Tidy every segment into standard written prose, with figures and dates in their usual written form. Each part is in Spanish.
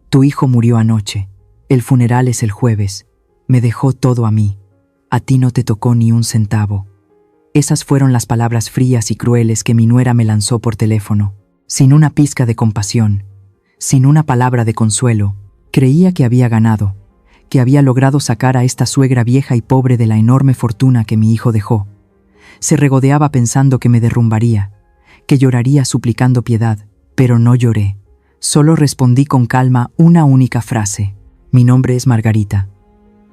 Tu hijo murió anoche. El funeral es el jueves. Me dejó todo a mí. A ti no te tocó ni un centavo. Esas fueron las palabras frías y crueles que mi nuera me lanzó por teléfono, sin una pizca de compasión, sin una palabra de consuelo. Creía que había ganado, que había logrado sacar a esta suegra vieja y pobre de la enorme fortuna que mi hijo dejó. Se regodeaba pensando que me derrumbaría, que lloraría suplicando piedad, pero no lloré. Solo respondí con calma una única frase: mi nombre es Margarita.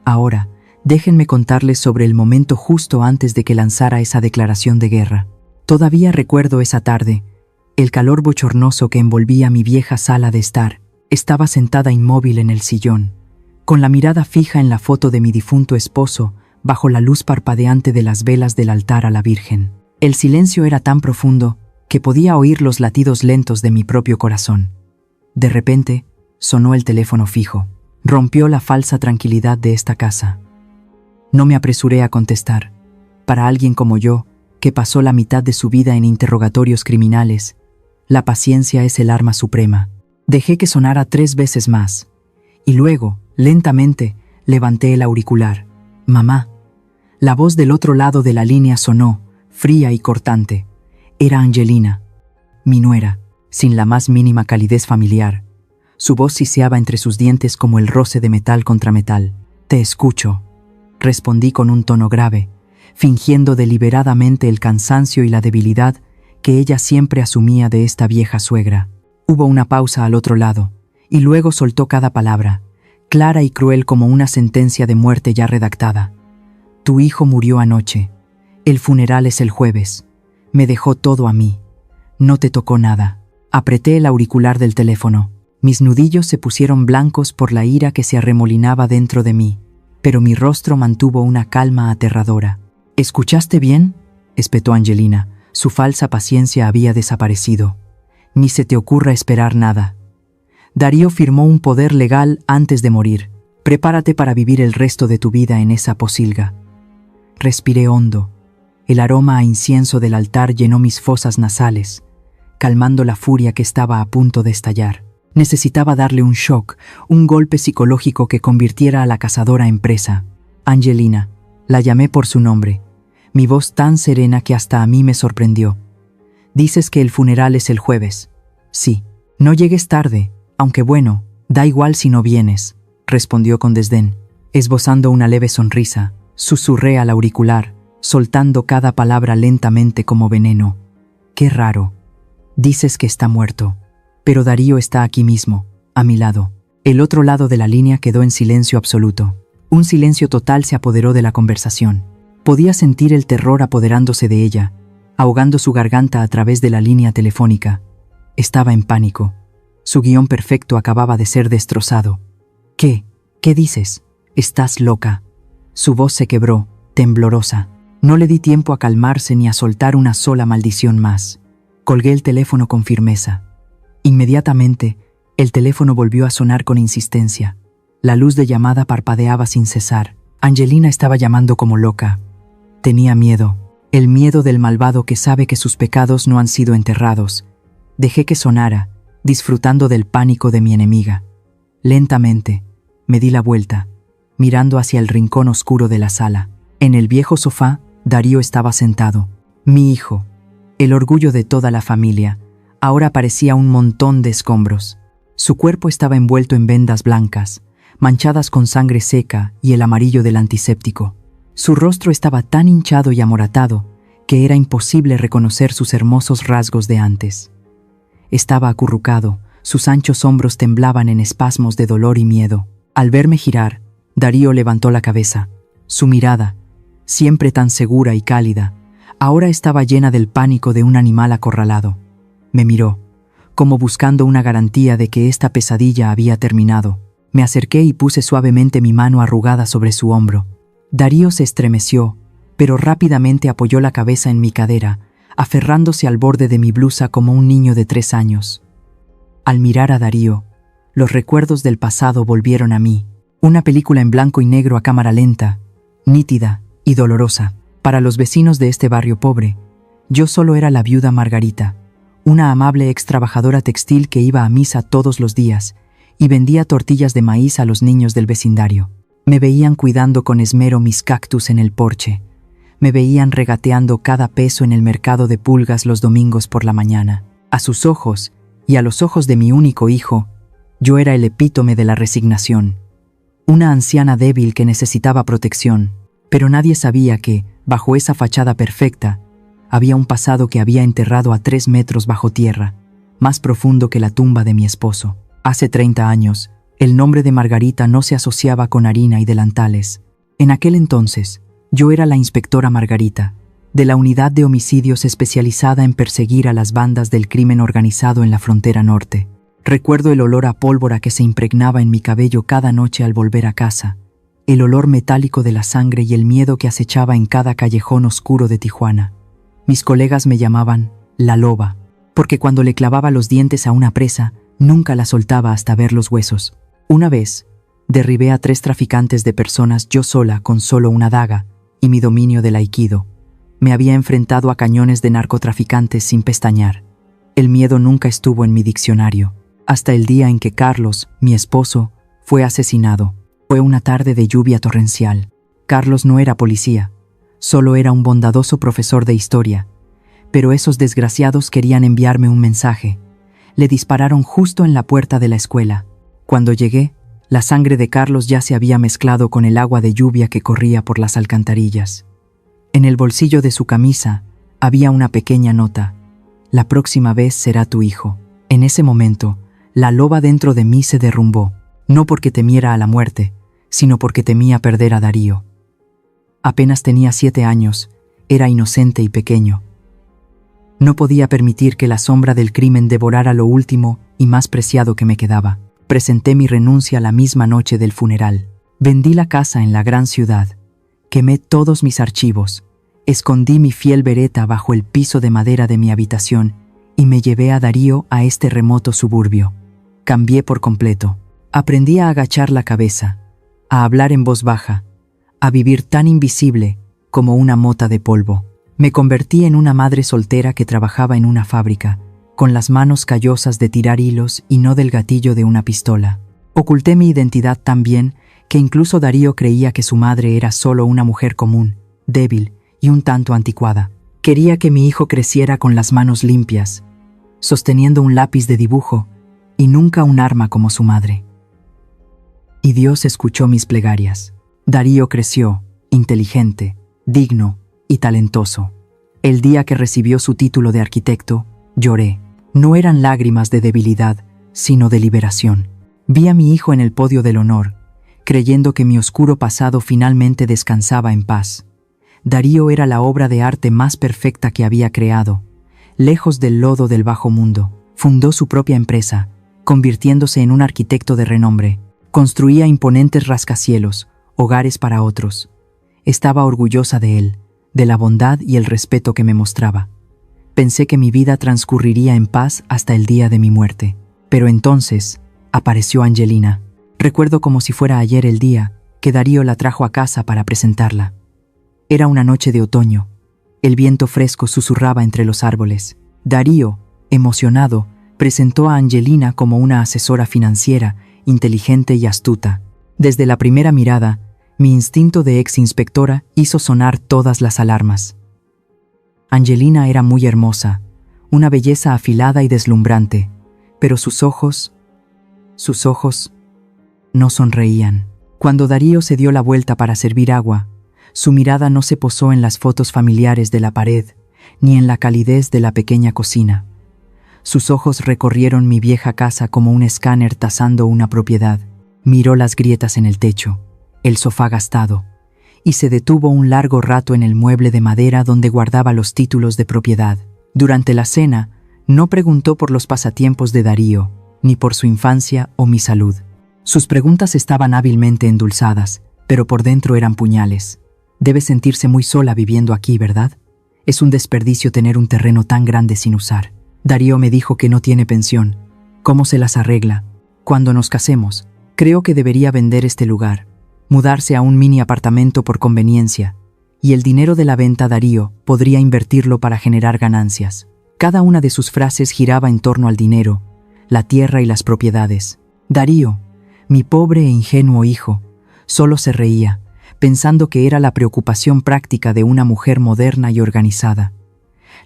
Ahora, déjenme contarles sobre el momento justo antes de que lanzara esa declaración de guerra. Todavía recuerdo esa tarde, el calor bochornoso que envolvía mi vieja sala de estar. Estaba sentada inmóvil en el sillón, con la mirada fija en la foto de mi difunto esposo, bajo la luz parpadeante de las velas del altar a la Virgen. El silencio era tan profundo que podía oír los latidos lentos de mi propio corazón. De repente, sonó el teléfono fijo. Rompió la falsa tranquilidad de esta casa. No me apresuré a contestar. Para alguien como yo, que pasó la mitad de su vida en interrogatorios criminales, la paciencia es el arma suprema. Dejé que sonara 3 veces más, y luego, lentamente, levanté el auricular. «Mamá». La voz del otro lado de la línea sonó, fría y cortante. Era Angelina, mi nuera, sin la más mínima calidez familiar. Su voz siseaba entre sus dientes como el roce de metal contra metal. «Te escucho», respondí con un tono grave, fingiendo deliberadamente el cansancio y la debilidad que ella siempre asumía de esta vieja suegra. Hubo una pausa al otro lado, y luego soltó cada palabra, clara y cruel como una sentencia de muerte ya redactada. «Tu hijo murió anoche. El funeral es el jueves. Me dejó todo a mí. No te tocó nada». Apreté el auricular del teléfono. Mis nudillos se pusieron blancos por la ira que se arremolinaba dentro de mí, pero mi rostro mantuvo una calma aterradora. «¿Escuchaste bien?», espetó Angelina. Su falsa paciencia había desaparecido. «Ni se te ocurra esperar nada. Darío firmó un poder legal antes de morir. Prepárate para vivir el resto de tu vida en esa posilga». Respiré hondo. El aroma a incienso del altar llenó mis fosas nasales, calmando la furia que estaba a punto de estallar. Necesitaba darle un shock, un golpe psicológico que convirtiera a la cazadora en presa. «Angelina», la llamé por su nombre, mi voz tan serena que hasta a mí me sorprendió. «Dices que el funeral es el jueves». «Sí». «No llegues tarde, aunque bueno, da igual si no vienes», respondió con desdén. Esbozando una leve sonrisa, susurré al auricular, soltando cada palabra lentamente como veneno. «Qué raro. Dices que está muerto. Pero Darío está aquí mismo, a mi lado». El otro lado de la línea quedó en silencio absoluto. Un silencio total se apoderó de la conversación. Podía sentir el terror apoderándose de ella, ahogando su garganta a través de la línea telefónica. Estaba en pánico. Su guión perfecto acababa de ser destrozado. «¿Qué? ¿Qué dices? Estás loca». Su voz se quebró, temblorosa. No le di tiempo a calmarse ni a soltar una sola maldición más. Colgué el teléfono con firmeza. Inmediatamente, el teléfono volvió a sonar con insistencia. La luz de llamada parpadeaba sin cesar. Angelina estaba llamando como loca. Tenía miedo, el miedo del malvado que sabe que sus pecados no han sido enterrados. Dejé que sonara, disfrutando del pánico de mi enemiga. Lentamente, me di la vuelta, mirando hacia el rincón oscuro de la sala. En el viejo sofá, Darío estaba sentado. Mi hijo, el orgullo de toda la familia, ahora parecía un montón de escombros. Su cuerpo estaba envuelto en vendas blancas, manchadas con sangre seca y el amarillo del antiséptico. Su rostro estaba tan hinchado y amoratado que era imposible reconocer sus hermosos rasgos de antes. Estaba acurrucado, sus anchos hombros temblaban en espasmos de dolor y miedo. Al verme girar, Darío levantó la cabeza. Su mirada, siempre tan segura y cálida, ahora estaba llena del pánico de un animal acorralado. Me miró, como buscando una garantía de que esta pesadilla había terminado. Me acerqué y puse suavemente mi mano arrugada sobre su hombro. Darío se estremeció, pero rápidamente apoyó la cabeza en mi cadera, aferrándose al borde de mi blusa como un niño de 3 años. Al mirar a Darío, los recuerdos del pasado volvieron a mí. Una película en blanco y negro a cámara lenta, nítida y dolorosa. Para los vecinos de este barrio pobre, yo solo era la viuda Margarita, una amable ex trabajadora textil que iba a misa todos los días y vendía tortillas de maíz a los niños del vecindario. Me veían cuidando con esmero mis cactus en el porche. Me veían regateando cada peso en el mercado de pulgas los domingos por la mañana. A sus ojos, y a los ojos de mi único hijo, yo era el epítome de la resignación. Una anciana débil que necesitaba protección, pero nadie sabía que, bajo esa fachada perfecta, había un pasado que había enterrado a 3 metros bajo tierra, más profundo que la tumba de mi esposo. Hace 30 años, el nombre de Margarita no se asociaba con harina y delantales. En aquel entonces, yo era la inspectora Margarita, de la unidad de homicidios especializada en perseguir a las bandas del crimen organizado en la frontera norte. Recuerdo el olor a pólvora que se impregnaba en mi cabello cada noche al volver a casa, el olor metálico de la sangre y el miedo que acechaba en cada callejón oscuro de Tijuana. Mis colegas me llamaban la loba, porque cuando le clavaba los dientes a una presa, nunca la soltaba hasta ver los huesos. Una vez, derribé a 3 traficantes de personas yo sola con solo una daga y mi dominio del aikido. Me había enfrentado a cañones de narcotraficantes sin pestañear. El miedo nunca estuvo en mi diccionario, hasta el día en que Carlos, mi esposo, fue asesinado. Fue una tarde de lluvia torrencial. Carlos no era policía, solo era un bondadoso profesor de historia, pero esos desgraciados querían enviarme un mensaje. Le dispararon justo en la puerta de la escuela. Cuando llegué, la sangre de Carlos ya se había mezclado con el agua de lluvia que corría por las alcantarillas. En el bolsillo de su camisa había una pequeña nota: la próxima vez será tu hijo. En ese momento, la loba dentro de mí se derrumbó, no porque temiera a la muerte, sino porque temía perder a Darío. Apenas tenía 7 años, era inocente y pequeño. No podía permitir que la sombra del crimen devorara lo último y más preciado que me quedaba. Presenté mi renuncia la misma noche del funeral. Vendí la casa en la gran ciudad, quemé todos mis archivos, escondí mi fiel bereta bajo el piso de madera de mi habitación y me llevé a Darío a este remoto suburbio. Cambié por completo. Aprendí a agachar la cabeza, a hablar en voz baja, a vivir tan invisible como una mota de polvo. Me convertí en una madre soltera que trabajaba en una fábrica, con las manos callosas de tirar hilos y no del gatillo de una pistola. Oculté mi identidad tan bien que incluso Darío creía que su madre era solo una mujer común, débil y un tanto anticuada. Quería que mi hijo creciera con las manos limpias, sosteniendo un lápiz de dibujo y nunca un arma como su madre. Y Dios escuchó mis plegarias. Darío creció, inteligente, digno y talentoso. El día que recibió su título de arquitecto, lloré. No eran lágrimas de debilidad, sino de liberación. Vi a mi hijo en el podio del honor, creyendo que mi oscuro pasado finalmente descansaba en paz. Darío era la obra de arte más perfecta que había creado. Lejos del lodo del bajo mundo, fundó su propia empresa, convirtiéndose en un arquitecto de renombre. Construía imponentes rascacielos, hogares para otros. Estaba orgullosa de él, de la bondad y el respeto que me mostraba. Pensé que mi vida transcurriría en paz hasta el día de mi muerte. Pero entonces apareció Angelina. Recuerdo como si fuera ayer el día que Darío la trajo a casa para presentarla. Era una noche de otoño. El viento fresco susurraba entre los árboles. Darío, emocionado, presentó a Angelina como una asesora financiera, inteligente y astuta. Desde la primera mirada, mi instinto de ex-inspectora hizo sonar todas las alarmas. Angelina era muy hermosa, una belleza afilada y deslumbrante, pero sus ojos no sonreían. Cuando Darío se dio la vuelta para servir agua, su mirada no se posó en las fotos familiares de la pared, ni en la calidez de la pequeña cocina. Sus ojos recorrieron mi vieja casa como un escáner tasando una propiedad. Miró las grietas en el techo, el sofá gastado, y se detuvo un largo rato en el mueble de madera donde guardaba los títulos de propiedad. Durante la cena, no preguntó por los pasatiempos de Darío, ni por su infancia o mi salud. Sus preguntas estaban hábilmente endulzadas, pero por dentro eran puñales. Debe sentirse muy sola viviendo aquí, ¿verdad? Es un desperdicio tener un terreno tan grande sin usar. Darío me dijo que no tiene pensión. ¿Cómo se las arregla? Cuando nos casemos, creo que debería vender este lugar, mudarse a un mini apartamento por conveniencia, y el dinero de la venta Darío podría invertirlo para generar ganancias. Cada una de sus frases giraba en torno al dinero, la tierra y las propiedades. Darío, mi pobre e ingenuo hijo, solo se reía, pensando que era la preocupación práctica de una mujer moderna y organizada.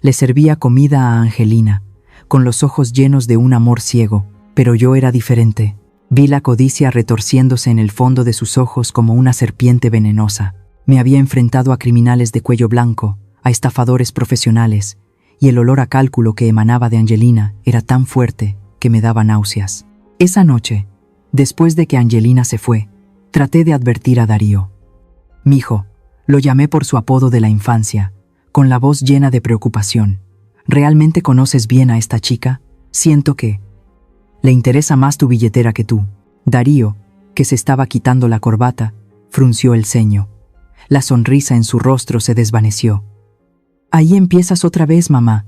Le servía comida a Angelina, con los ojos llenos de un amor ciego, pero yo era diferente. Vi la codicia retorciéndose en el fondo de sus ojos como una serpiente venenosa. Me había enfrentado a criminales de cuello blanco, a estafadores profesionales, y el olor a cálculo que emanaba de Angelina era tan fuerte que me daba náuseas. Esa noche, después de que Angelina se fue, traté de advertir a Darío. «Mijo», lo llamé por su apodo de la infancia, con la voz llena de preocupación. «¿Realmente conoces bien a esta chica? Siento que le interesa más tu billetera que tú». Darío, que se estaba quitando la corbata, frunció el ceño. La sonrisa en su rostro se desvaneció. «Ahí empiezas otra vez, mamá.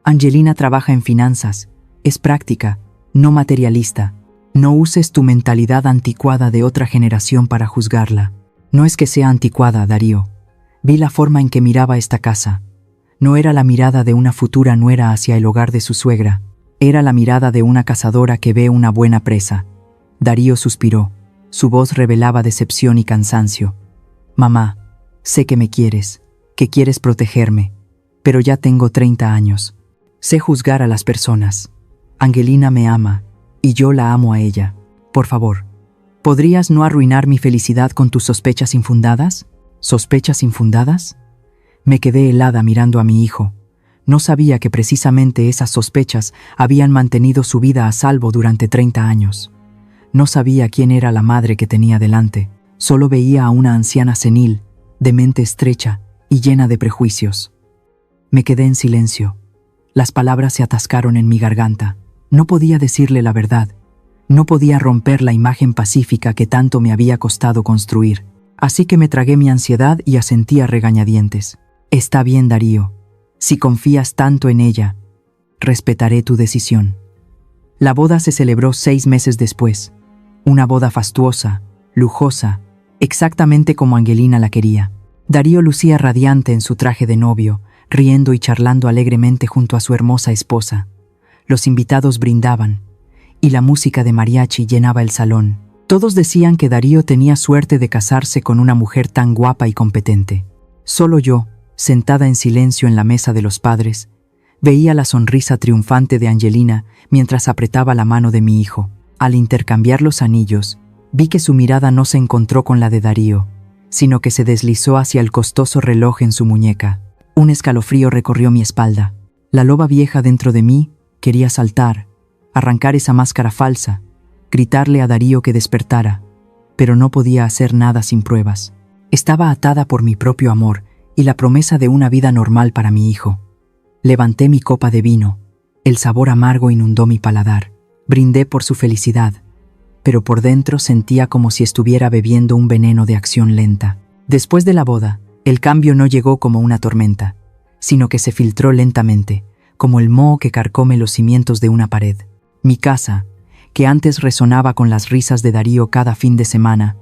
Angelina trabaja en finanzas, es práctica, no materialista. No uses tu mentalidad anticuada de otra generación para juzgarla». «No es que sea anticuada, Darío. Vi la forma en que miraba esta casa. No era la mirada de una futura nuera hacia el hogar de su suegra. Era la mirada de una cazadora que ve una buena presa». Darío suspiró. Su voz revelaba decepción y cansancio. «Mamá, sé que me quieres, que quieres protegerme, pero ya tengo 30 años. Sé juzgar a las personas. Angelina me ama, y yo la amo a ella. Por favor, ¿podrías no arruinar mi felicidad con tus sospechas infundadas?» «¿Sospechas infundadas?». Me quedé helada mirando a mi hijo. No sabía que precisamente esas sospechas habían mantenido su vida a salvo durante 30 años. No sabía quién era la madre que tenía delante. Solo veía a una anciana senil, de mente estrecha y llena de prejuicios. Me quedé en silencio. Las palabras se atascaron en mi garganta. No podía decirle la verdad. No podía romper la imagen pacífica que tanto me había costado construir. Así que me tragué mi ansiedad y asentí a regañadientes. «Está bien, Darío. Si confías tanto en ella, respetaré tu decisión». La boda se celebró 6 meses después. Una boda fastuosa, lujosa, exactamente como Angelina la quería. Darío lucía radiante en su traje de novio, riendo y charlando alegremente junto a su hermosa esposa. Los invitados brindaban, y la música de mariachi llenaba el salón. Todos decían que Darío tenía suerte de casarse con una mujer tan guapa y competente. Solo yo, sentada en silencio en la mesa de los padres, veía la sonrisa triunfante de Angelina mientras apretaba la mano de mi hijo. Al intercambiar los anillos, vi que su mirada no se encontró con la de Darío, sino que se deslizó hacia el costoso reloj en su muñeca. Un escalofrío recorrió mi espalda. La loba vieja dentro de mí quería saltar, arrancar esa máscara falsa, gritarle a Darío que despertara, pero no podía hacer nada sin pruebas. Estaba atada por mi propio amor y la promesa de una vida normal para mi hijo. Levanté mi copa de vino. El sabor amargo inundó mi paladar. Brindé por su felicidad, pero por dentro sentía como si estuviera bebiendo un veneno de acción lenta. Después de la boda, el cambio no llegó como una tormenta, sino que se filtró lentamente, como el moho que carcome los cimientos de una pared. Mi casa, que antes resonaba con las risas de Darío cada fin de semana,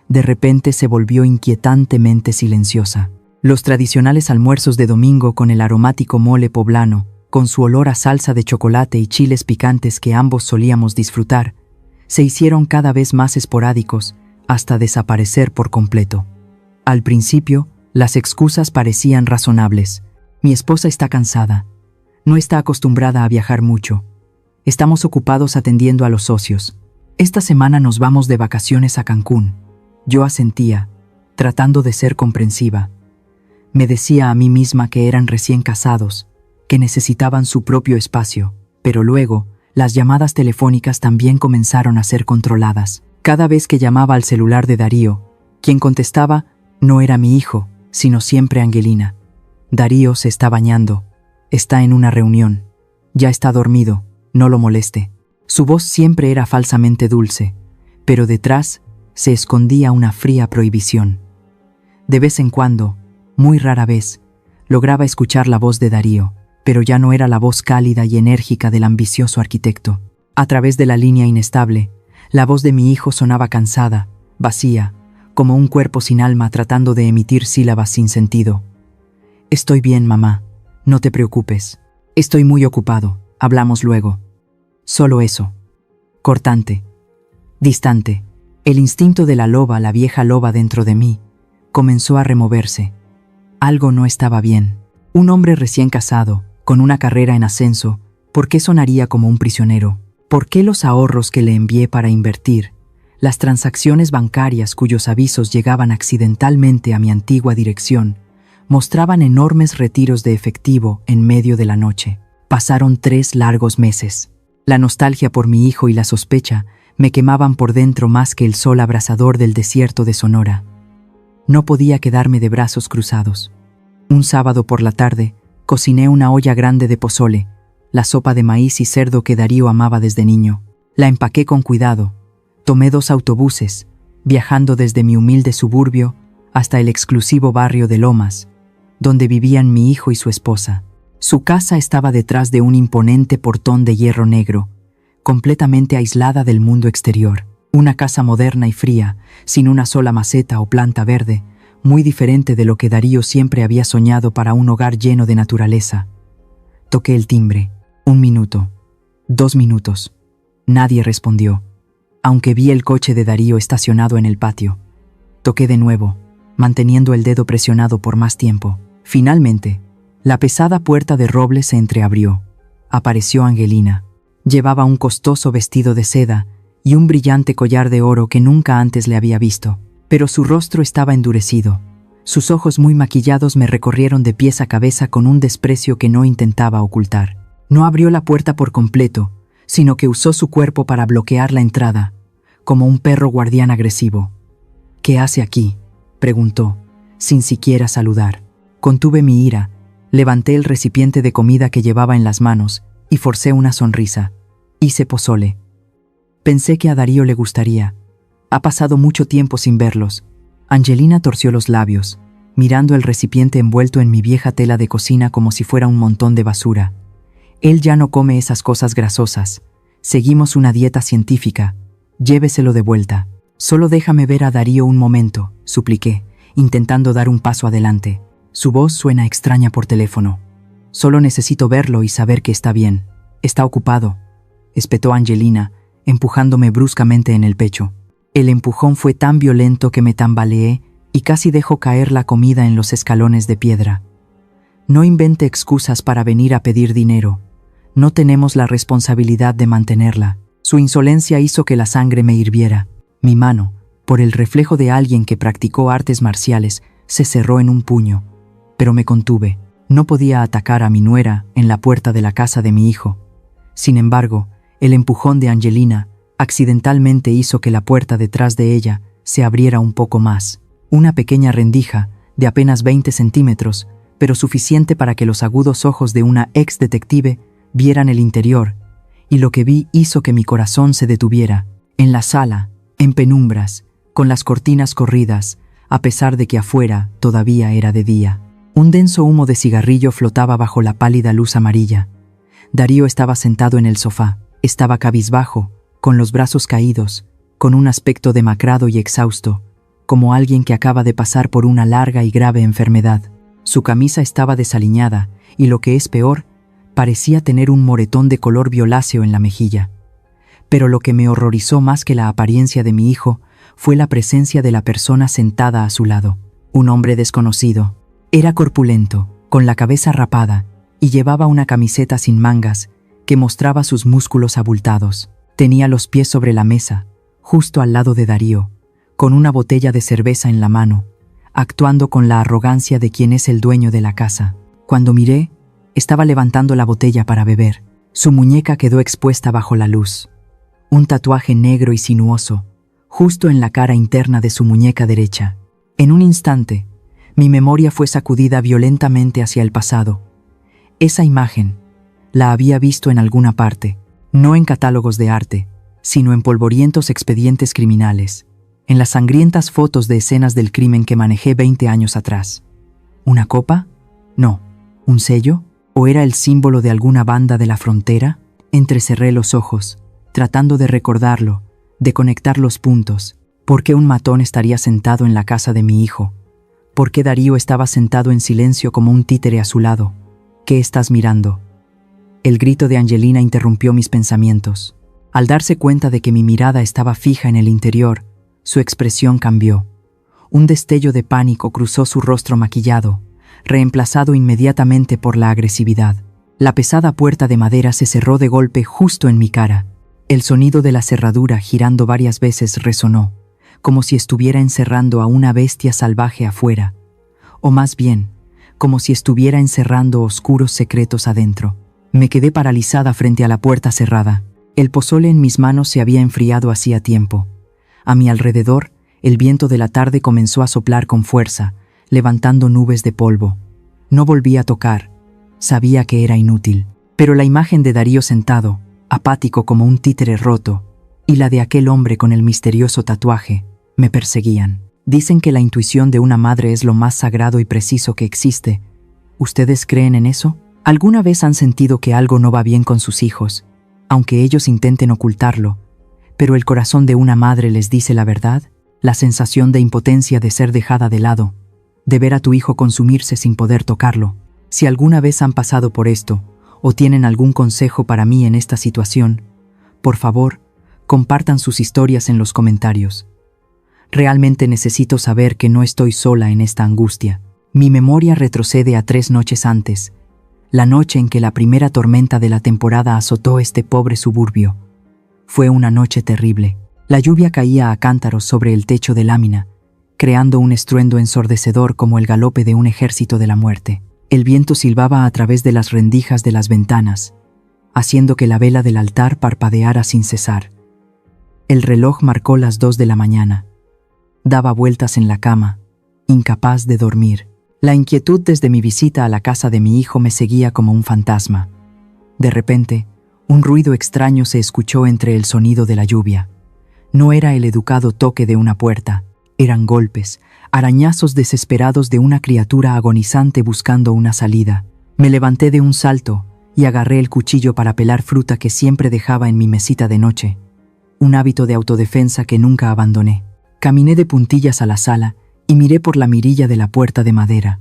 de repente se volvió inquietantemente silenciosa. Los tradicionales almuerzos de domingo con el aromático mole poblano, con su olor a salsa de chocolate y chiles picantes que ambos solíamos disfrutar, se hicieron cada vez más esporádicos hasta desaparecer por completo. Al principio, las excusas parecían razonables. Mi esposa está cansada. No está acostumbrada a viajar mucho. Estamos ocupados atendiendo a los socios. Esta semana nos vamos de vacaciones a Cancún. Yo asentía, tratando de ser comprensiva. Me decía a mí misma que eran recién casados, que necesitaban su propio espacio, pero luego, las llamadas telefónicas también comenzaron a ser controladas. Cada vez que llamaba al celular de Darío, quien contestaba no era mi hijo, sino siempre Angelina. «Darío se está bañando. Está en una reunión. Ya está dormido. No lo moleste». Su voz siempre era falsamente dulce, pero detrás se escondía una fría prohibición. De vez en cuando, muy rara vez, lograba escuchar la voz de Darío, pero ya no era la voz cálida y enérgica del ambicioso arquitecto. A través de la línea inestable, la voz de mi hijo sonaba cansada, vacía, como un cuerpo sin alma tratando de emitir sílabas sin sentido. «Estoy bien, mamá. No te preocupes. Estoy muy ocupado. Hablamos luego». Solo eso. Cortante, Distante, el instinto de la loba, la vieja loba dentro de mí, comenzó a removerse. Algo no estaba bien. Un hombre recién casado, con una carrera en ascenso, ¿por qué sonaría como un prisionero? ¿Por qué los ahorros que le envié para invertir, las transacciones bancarias cuyos avisos llegaban accidentalmente a mi antigua dirección, mostraban enormes retiros de efectivo en medio de la noche? Pasaron 3 largos meses. La nostalgia por mi hijo y la sospecha me quemaban por dentro más que el sol abrasador del desierto de Sonora. No podía quedarme de brazos cruzados. Un sábado por la tarde, cociné una olla grande de pozole, la sopa de maíz y cerdo que Darío amaba desde niño. La empaqué con cuidado. Tomé 2 autobuses, viajando desde mi humilde suburbio hasta el exclusivo barrio de Lomas, donde vivían mi hijo y su esposa. Su casa estaba detrás de un imponente portón de hierro negro, completamente aislada del mundo exterior. Una casa moderna y fría, sin una sola maceta o planta verde, muy diferente de lo que Darío siempre había soñado para un hogar lleno de naturaleza. Toqué el timbre. 1 minuto. 2 minutos. Nadie respondió, aunque vi el coche de Darío estacionado en el patio. Toqué de nuevo, manteniendo el dedo presionado por más tiempo. Finalmente, la pesada puerta de roble se entreabrió. Apareció Angelina. Llevaba un costoso vestido de seda y un brillante collar de oro que nunca antes le había visto. Pero su rostro estaba endurecido. Sus ojos muy maquillados me recorrieron de pies a cabeza con un desprecio que no intentaba ocultar. No abrió la puerta por completo, sino que usó su cuerpo para bloquear la entrada, como un perro guardián agresivo. «¿Qué hace aquí?», preguntó, sin siquiera saludar. Contuve mi ira, levanté el recipiente de comida que llevaba en las manos y forcé una sonrisa. Hice pozole. Pensé que a Darío le gustaría. Ha pasado mucho tiempo sin verlos. Angelina torció los labios, mirando el recipiente envuelto en mi vieja tela de cocina como si fuera un montón de basura. Él ya no come esas cosas grasosas. Seguimos una dieta científica. Lléveselo de vuelta. Solo déjame ver a Darío un momento, supliqué, intentando dar un paso adelante. Su voz suena extraña por teléfono. Solo necesito verlo y saber que está bien. Está ocupado, espetó Angelina, empujándome bruscamente en el pecho. El empujón fue tan violento que me tambaleé y casi dejó caer la comida en los escalones de piedra. No invente excusas para venir a pedir dinero. No tenemos la responsabilidad de mantenerla. Su insolencia hizo que la sangre me hirviera. Mi mano, por el reflejo de alguien que practicó artes marciales, se cerró en un puño. Pero me contuve. No podía atacar a mi nuera en la puerta de la casa de mi hijo. Sin embargo, el empujón de Angelina accidentalmente hizo que la puerta detrás de ella se abriera un poco más. Una pequeña rendija, de apenas 20 centímetros, pero suficiente para que los agudos ojos de una ex detective vieran el interior, y lo que vi hizo que mi corazón se detuviera. En la sala, en penumbras, con las cortinas corridas, a pesar de que afuera todavía era de día. Un denso humo de cigarrillo flotaba bajo la pálida luz amarilla. Darío estaba sentado en el sofá. Estaba cabizbajo, con los brazos caídos, con un aspecto demacrado y exhausto, como alguien que acaba de pasar por una larga y grave enfermedad. Su camisa estaba desaliñada y, lo que es peor, parecía tener un moretón de color violáceo en la mejilla. Pero lo que me horrorizó más que la apariencia de mi hijo fue la presencia de la persona sentada a su lado. Un hombre desconocido. Era corpulento, con la cabeza rapada, y llevaba una camiseta sin mangas que mostraba sus músculos abultados. Tenía los pies sobre la mesa, justo al lado de Darío, con una botella de cerveza en la mano, actuando con la arrogancia de quien es el dueño de la casa. Cuando miré, estaba levantando la botella para beber. Su muñeca quedó expuesta bajo la luz. Un tatuaje negro y sinuoso, justo en la cara interna de su muñeca derecha. En un instante, mi memoria fue sacudida violentamente hacia el pasado. Esa imagen la había visto en alguna parte, no en catálogos de arte, sino en polvorientos expedientes criminales, en las sangrientas fotos de escenas del crimen que manejé 20 años atrás. ¿Una copa? No. ¿Un sello? ¿O era el símbolo de alguna banda de la frontera? Entrecerré los ojos, tratando de recordarlo, de conectar los puntos. ¿Por qué un matón estaría sentado en la casa de mi hijo? ¿Por qué Darío estaba sentado en silencio como un títere a su lado? ¿Qué estás mirando? El grito de Angelina interrumpió mis pensamientos. Al darse cuenta de que mi mirada estaba fija en el interior, su expresión cambió. Un destello de pánico cruzó su rostro maquillado, reemplazado inmediatamente por la agresividad. La pesada puerta de madera se cerró de golpe justo en mi cara. El sonido de la cerradura girando varias veces resonó, como si estuviera encerrando a una bestia salvaje afuera, o más bien, como si estuviera encerrando oscuros secretos adentro. Me quedé paralizada frente a la puerta cerrada. El pozole en mis manos se había enfriado hacía tiempo. A mi alrededor, el viento de la tarde comenzó a soplar con fuerza, levantando nubes de polvo. No volví a tocar. Sabía que era inútil. Pero la imagen de Darío sentado, apático como un títere roto, y la de aquel hombre con el misterioso tatuaje, me perseguían. Dicen que la intuición de una madre es lo más sagrado y preciso que existe. ¿Ustedes creen en eso? ¿Alguna vez han sentido que algo no va bien con sus hijos, aunque ellos intenten ocultarlo, pero el corazón de una madre les dice la verdad? La sensación de impotencia de ser dejada de lado, de ver a tu hijo consumirse sin poder tocarlo. Si alguna vez han pasado por esto, o tienen algún consejo para mí en esta situación, por favor, compartan sus historias en los comentarios. Realmente necesito saber que no estoy sola en esta angustia. Mi memoria retrocede a 3 noches antes, la noche en que la primera tormenta de la temporada azotó este pobre suburbio. Fue una noche terrible. La lluvia caía a cántaros sobre el techo de lámina, creando un estruendo ensordecedor como el galope de un ejército de la muerte. El viento silbaba a través de las rendijas de las ventanas, haciendo que la vela del altar parpadeara sin cesar. El reloj marcó las 2 de la mañana. Daba vueltas en la cama, incapaz de dormir. La inquietud desde mi visita a la casa de mi hijo me seguía como un fantasma. De repente, un ruido extraño se escuchó entre el sonido de la lluvia. No era el educado toque de una puerta, eran golpes, arañazos desesperados de una criatura agonizante buscando una salida. Me levanté de un salto y agarré el cuchillo para pelar fruta que siempre dejaba en mi mesita de noche, un hábito de autodefensa que nunca abandoné. Caminé de puntillas a la sala y miré por la mirilla de la puerta de madera.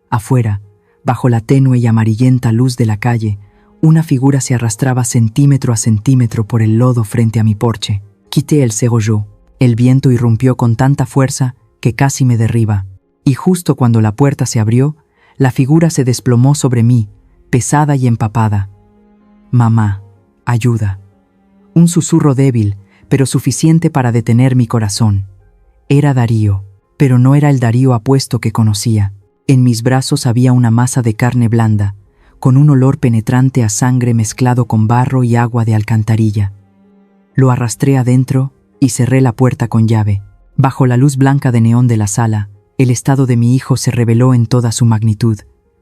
Afuera, bajo la tenue y amarillenta luz de la calle, una figura se arrastraba centímetro a centímetro por el lodo frente a mi porche. Quité el cerrojo. El viento irrumpió con tanta fuerza que casi me derriba, y justo cuando la puerta se abrió, la figura se desplomó sobre mí, pesada y empapada. «Mamá, ayuda». Un susurro débil, pero suficiente para detener mi corazón. Era Darío, pero no era el Darío apuesto que conocía. En mis brazos había una masa de carne blanda, con un olor penetrante a sangre mezclado con barro y agua de alcantarilla. Lo arrastré adentro y cerré la puerta con llave. Bajo la luz blanca de neón de la sala, el estado de mi hijo se reveló en toda su magnitud,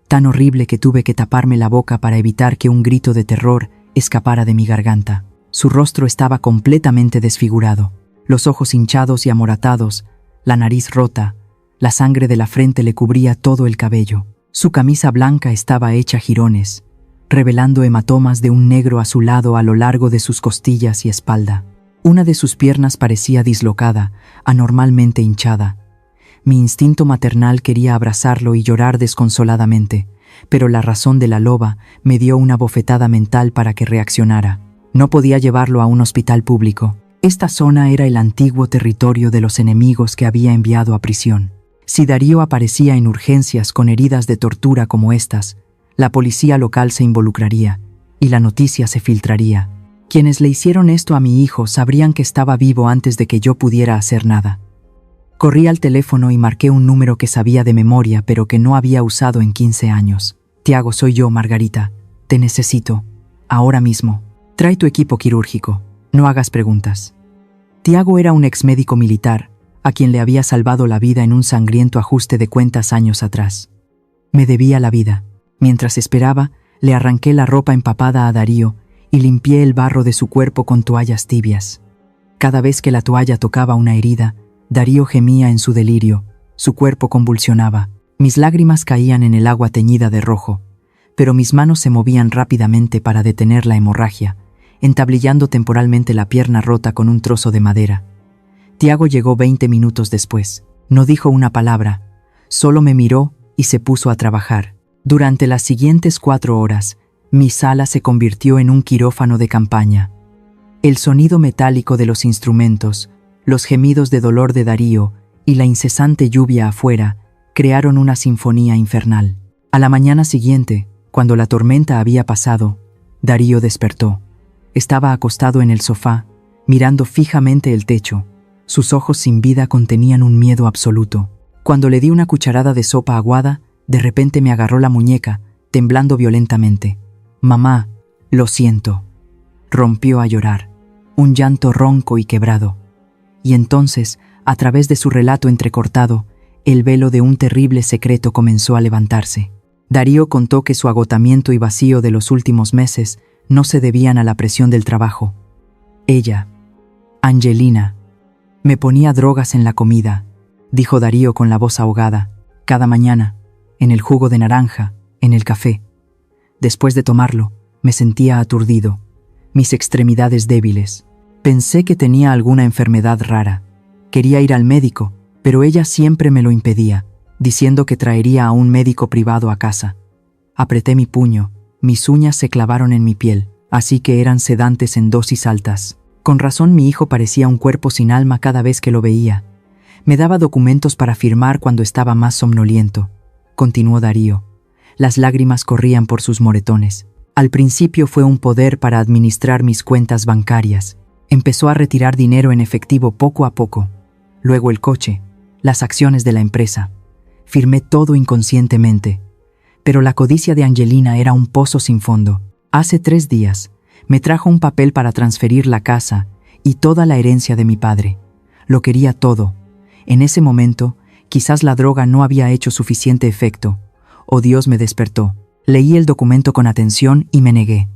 tan horrible que tuve que taparme la boca para evitar que un grito de terror escapara de mi garganta. Su rostro estaba completamente desfigurado, los ojos hinchados y amoratados, la nariz rota, la sangre de la frente le cubría todo el cabello. Su camisa blanca estaba hecha jirones, revelando hematomas de un negro azulado a lo largo de sus costillas y espalda. Una de sus piernas parecía dislocada, anormalmente hinchada. Mi instinto maternal quería abrazarlo y llorar desconsoladamente, pero la razón de la loba me dio una bofetada mental para que reaccionara. No podía llevarlo a un hospital público. Esta zona era el antiguo territorio de los enemigos que había enviado a prisión. Si Darío aparecía en urgencias con heridas de tortura como estas, la policía local se involucraría y la noticia se filtraría. Quienes le hicieron esto a mi hijo sabrían que estaba vivo antes de que yo pudiera hacer nada. Corrí al teléfono y marqué un número que sabía de memoria pero que no había usado en 15 años. «Tiago, soy yo, Margarita. Te necesito. Ahora mismo. Trae tu equipo quirúrgico. No hagas preguntas». Tiago era un exmédico militar, a quien le había salvado la vida en un sangriento ajuste de cuentas años atrás. Me debía la vida. Mientras esperaba, le arranqué la ropa empapada a Darío y limpié el barro de su cuerpo con toallas tibias. Cada vez que la toalla tocaba una herida, Darío gemía en su delirio, su cuerpo convulsionaba, mis lágrimas caían en el agua teñida de rojo, pero mis manos se movían rápidamente para detener la hemorragia, entablillando temporalmente la pierna rota con un trozo de madera. Tiago llegó 20 minutos después. No dijo una palabra, solo me miró y se puso a trabajar. Durante las siguientes 4 horas, mi sala se convirtió en un quirófano de campaña. El sonido metálico de los instrumentos, los gemidos de dolor de Darío y la incesante lluvia afuera crearon una sinfonía infernal. A la mañana siguiente, cuando la tormenta había pasado, Darío despertó. Estaba acostado en el sofá, mirando fijamente el techo. Sus ojos sin vida contenían un miedo absoluto. Cuando le di una cucharada de sopa aguada, de repente me agarró la muñeca, temblando violentamente. «Mamá, lo siento». Rompió a llorar, un llanto ronco y quebrado. Y entonces, a través de su relato entrecortado, el velo de un terrible secreto comenzó a levantarse. Darío contó que su agotamiento y vacío de los últimos meses no se debían a la presión del trabajo. Ella, Angelina, me ponía drogas en la comida, dijo Darío con la voz ahogada, cada mañana, en el jugo de naranja, en el café. Después de tomarlo, me sentía aturdido, mis extremidades débiles. Pensé que tenía alguna enfermedad rara. Quería ir al médico, pero ella siempre me lo impedía, diciendo que traería a un médico privado a casa. Apreté mi puño, mis uñas se clavaron en mi piel, así que eran sedantes en dosis altas. Con razón mi hijo parecía un cuerpo sin alma cada vez que lo veía. Me daba documentos para firmar cuando estaba más somnoliento, continuó Darío. Las lágrimas corrían por sus moretones. Al principio fue un poder para administrar mis cuentas bancarias. Empezó a retirar dinero en efectivo poco a poco. Luego el coche, las acciones de la empresa. Firmé todo inconscientemente. Pero la codicia de Angelina era un pozo sin fondo. Hace 3 días, me trajo un papel para transferir la casa y toda la herencia de mi padre. Lo quería todo. En ese momento, quizás la droga no había hecho suficiente efecto, o Dios me despertó. Leí el documento con atención y me negué.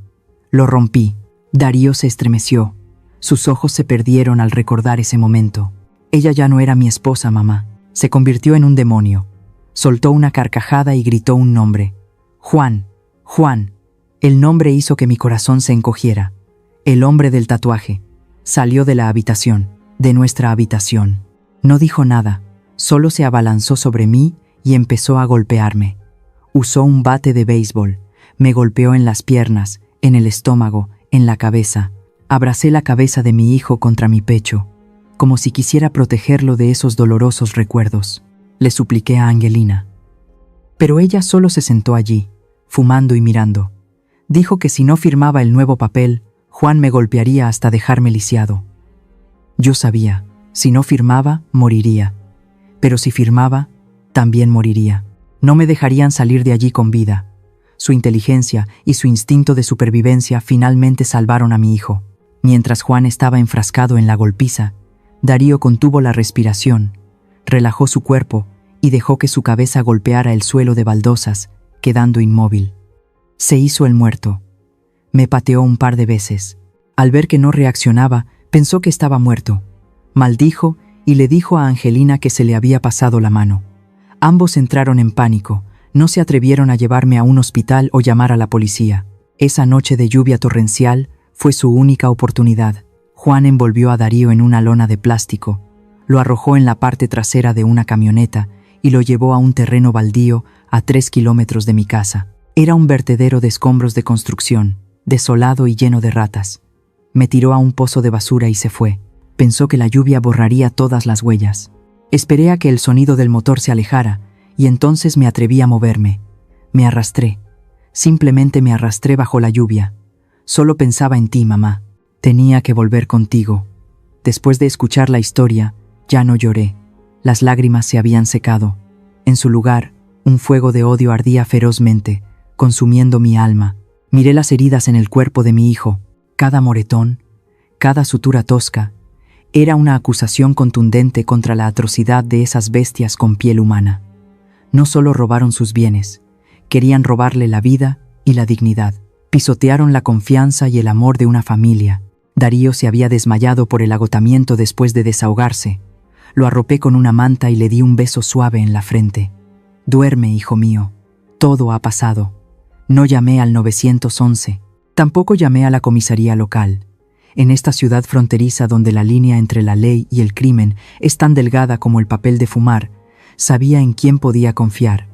Lo rompí. Darío se estremeció. Sus ojos se perdieron al recordar ese momento. Ella ya no era mi esposa, mamá. Se convirtió en un demonio. Soltó una carcajada y gritó un nombre. Juan, Juan. El nombre hizo que mi corazón se encogiera. El hombre del tatuaje. Salió de la habitación, de nuestra habitación. No dijo nada, solo se abalanzó sobre mí y empezó a golpearme. Usó un bate de béisbol, me golpeó en las piernas, en el estómago, en la cabeza. Abracé la cabeza de mi hijo contra mi pecho, como si quisiera protegerlo de esos dolorosos recuerdos. Le supliqué a Angelina. Pero ella solo se sentó allí, fumando y mirando. Dijo que si no firmaba el nuevo papel, Juan me golpearía hasta dejarme lisiado. Yo sabía, si no firmaba, moriría. Pero si firmaba, también moriría. No me dejarían salir de allí con vida. Su inteligencia y su instinto de supervivencia finalmente salvaron a mi hijo. Mientras Juan estaba enfrascado en la golpiza, Darío contuvo la respiración, relajó su cuerpo y dejó que su cabeza golpeara el suelo de baldosas, quedando inmóvil. Se hizo el muerto. Me pateó un par de veces. Al ver que no reaccionaba, pensó que estaba muerto. Maldijo y le dijo a Angelina que se le había pasado la mano. Ambos entraron en pánico, no se atrevieron a llevarme a un hospital o llamar a la policía. Esa noche de lluvia torrencial fue su única oportunidad. Juan envolvió a Darío en una lona de plástico, lo arrojó en la parte trasera de una camioneta y lo llevó a un terreno baldío a 3 kilómetros de mi casa. Era un vertedero de escombros de construcción, desolado y lleno de ratas. Me tiró a un pozo de basura y se fue. Pensó que la lluvia borraría todas las huellas. Esperé a que el sonido del motor se alejara y entonces me atreví a moverme. Me arrastré. Simplemente me arrastré bajo la lluvia. Solo pensaba en ti, mamá. Tenía que volver contigo. Después de escuchar la historia, ya no lloré. Las lágrimas se habían secado. En su lugar, un fuego de odio ardía ferozmente, consumiendo mi alma. Miré las heridas en el cuerpo de mi hijo. Cada moretón, cada sutura tosca, era una acusación contundente contra la atrocidad de esas bestias con piel humana. No solo robaron sus bienes, querían robarle la vida y la dignidad. Pisotearon la confianza y el amor de una familia. Darío se había desmayado por el agotamiento después de desahogarse. Lo arropé con una manta y le di un beso suave en la frente. Duerme, hijo mío. Todo ha pasado. No llamé al 911. Tampoco llamé a la comisaría local. En esta ciudad fronteriza donde la línea entre la ley y el crimen es tan delgada como el papel de fumar, sabía en quién podía confiar.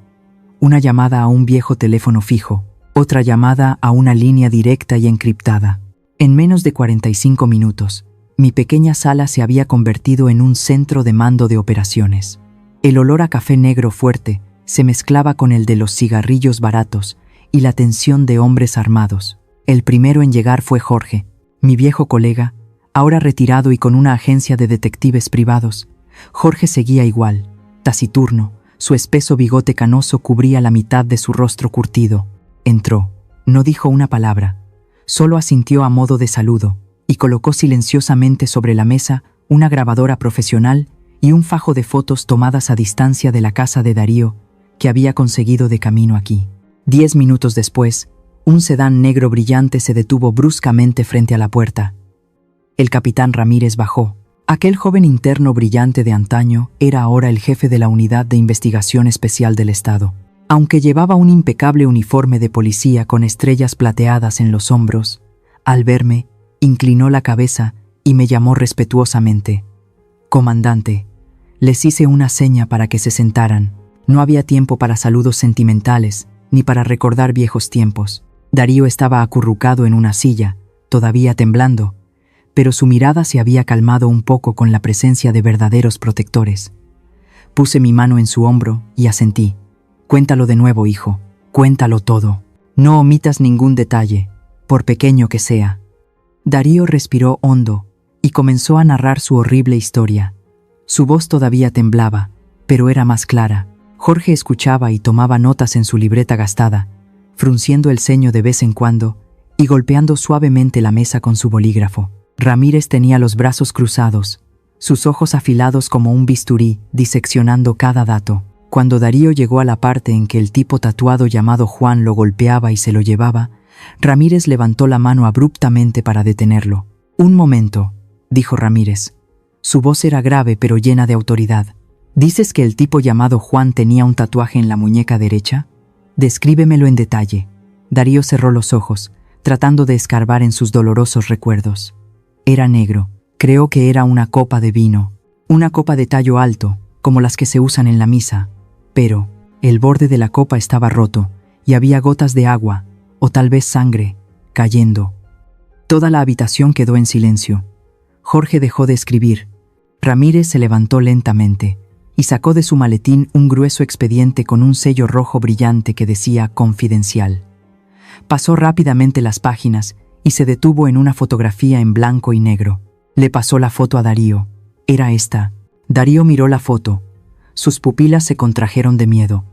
Una llamada a un viejo teléfono fijo, otra llamada a una línea directa y encriptada. En menos de 45 minutos, mi pequeña sala se había convertido en un centro de mando de operaciones. El olor a café negro fuerte se mezclaba con el de los cigarrillos baratos y la tensión de hombres armados. El primero en llegar fue Jorge, mi viejo colega, ahora retirado y con una agencia de detectives privados. Jorge seguía igual, taciturno, su espeso bigote canoso cubría la mitad de su rostro curtido. Entró, no dijo una palabra, solo asintió a modo de saludo y colocó silenciosamente sobre la mesa una grabadora profesional y un fajo de fotos tomadas a distancia de la casa de Darío que había conseguido de camino aquí. 10 minutos después, un sedán negro brillante se detuvo bruscamente frente a la puerta. El capitán Ramírez bajó. Aquel joven interno brillante de antaño era ahora el jefe de la Unidad de Investigación Especial del Estado. Aunque llevaba un impecable uniforme de policía con estrellas plateadas en los hombros, al verme, inclinó la cabeza y me llamó respetuosamente. «Comandante». Les hice una seña para que se sentaran. No había tiempo para saludos sentimentales, ni para recordar viejos tiempos. Darío estaba acurrucado en una silla, todavía temblando, pero su mirada se había calmado un poco con la presencia de verdaderos protectores. Puse mi mano en su hombro y asentí. «Cuéntalo de nuevo, hijo. Cuéntalo todo. No omitas ningún detalle, por pequeño que sea». Darío respiró hondo y comenzó a narrar su horrible historia. Su voz todavía temblaba, pero era más clara. Jorge escuchaba y tomaba notas en su libreta gastada, frunciendo el ceño de vez en cuando y golpeando suavemente la mesa con su bolígrafo. Ramírez tenía los brazos cruzados, sus ojos afilados como un bisturí, diseccionando cada dato. Cuando Darío llegó a la parte en que el tipo tatuado llamado Juan lo golpeaba y se lo llevaba, Ramírez levantó la mano abruptamente para detenerlo. «Un momento», dijo Ramírez. Su voz era grave pero llena de autoridad. «¿Dices que el tipo llamado Juan tenía un tatuaje en la muñeca derecha? Descríbemelo en detalle». Darío cerró los ojos, tratando de escarbar en sus dolorosos recuerdos. Era negro. Creo que era una copa de vino. Una copa de tallo alto, como las que se usan en la misa. Pero el borde de la copa estaba roto y había gotas de agua, o tal vez sangre, cayendo. Toda la habitación quedó en silencio. Jorge dejó de escribir. Ramírez se levantó lentamente y sacó de su maletín un grueso expediente con un sello rojo brillante que decía «Confidencial». Pasó rápidamente las páginas y se detuvo en una fotografía en blanco y negro. Le pasó la foto a Darío. Era esta. Darío miró la foto. Sus pupilas se contrajeron de miedo.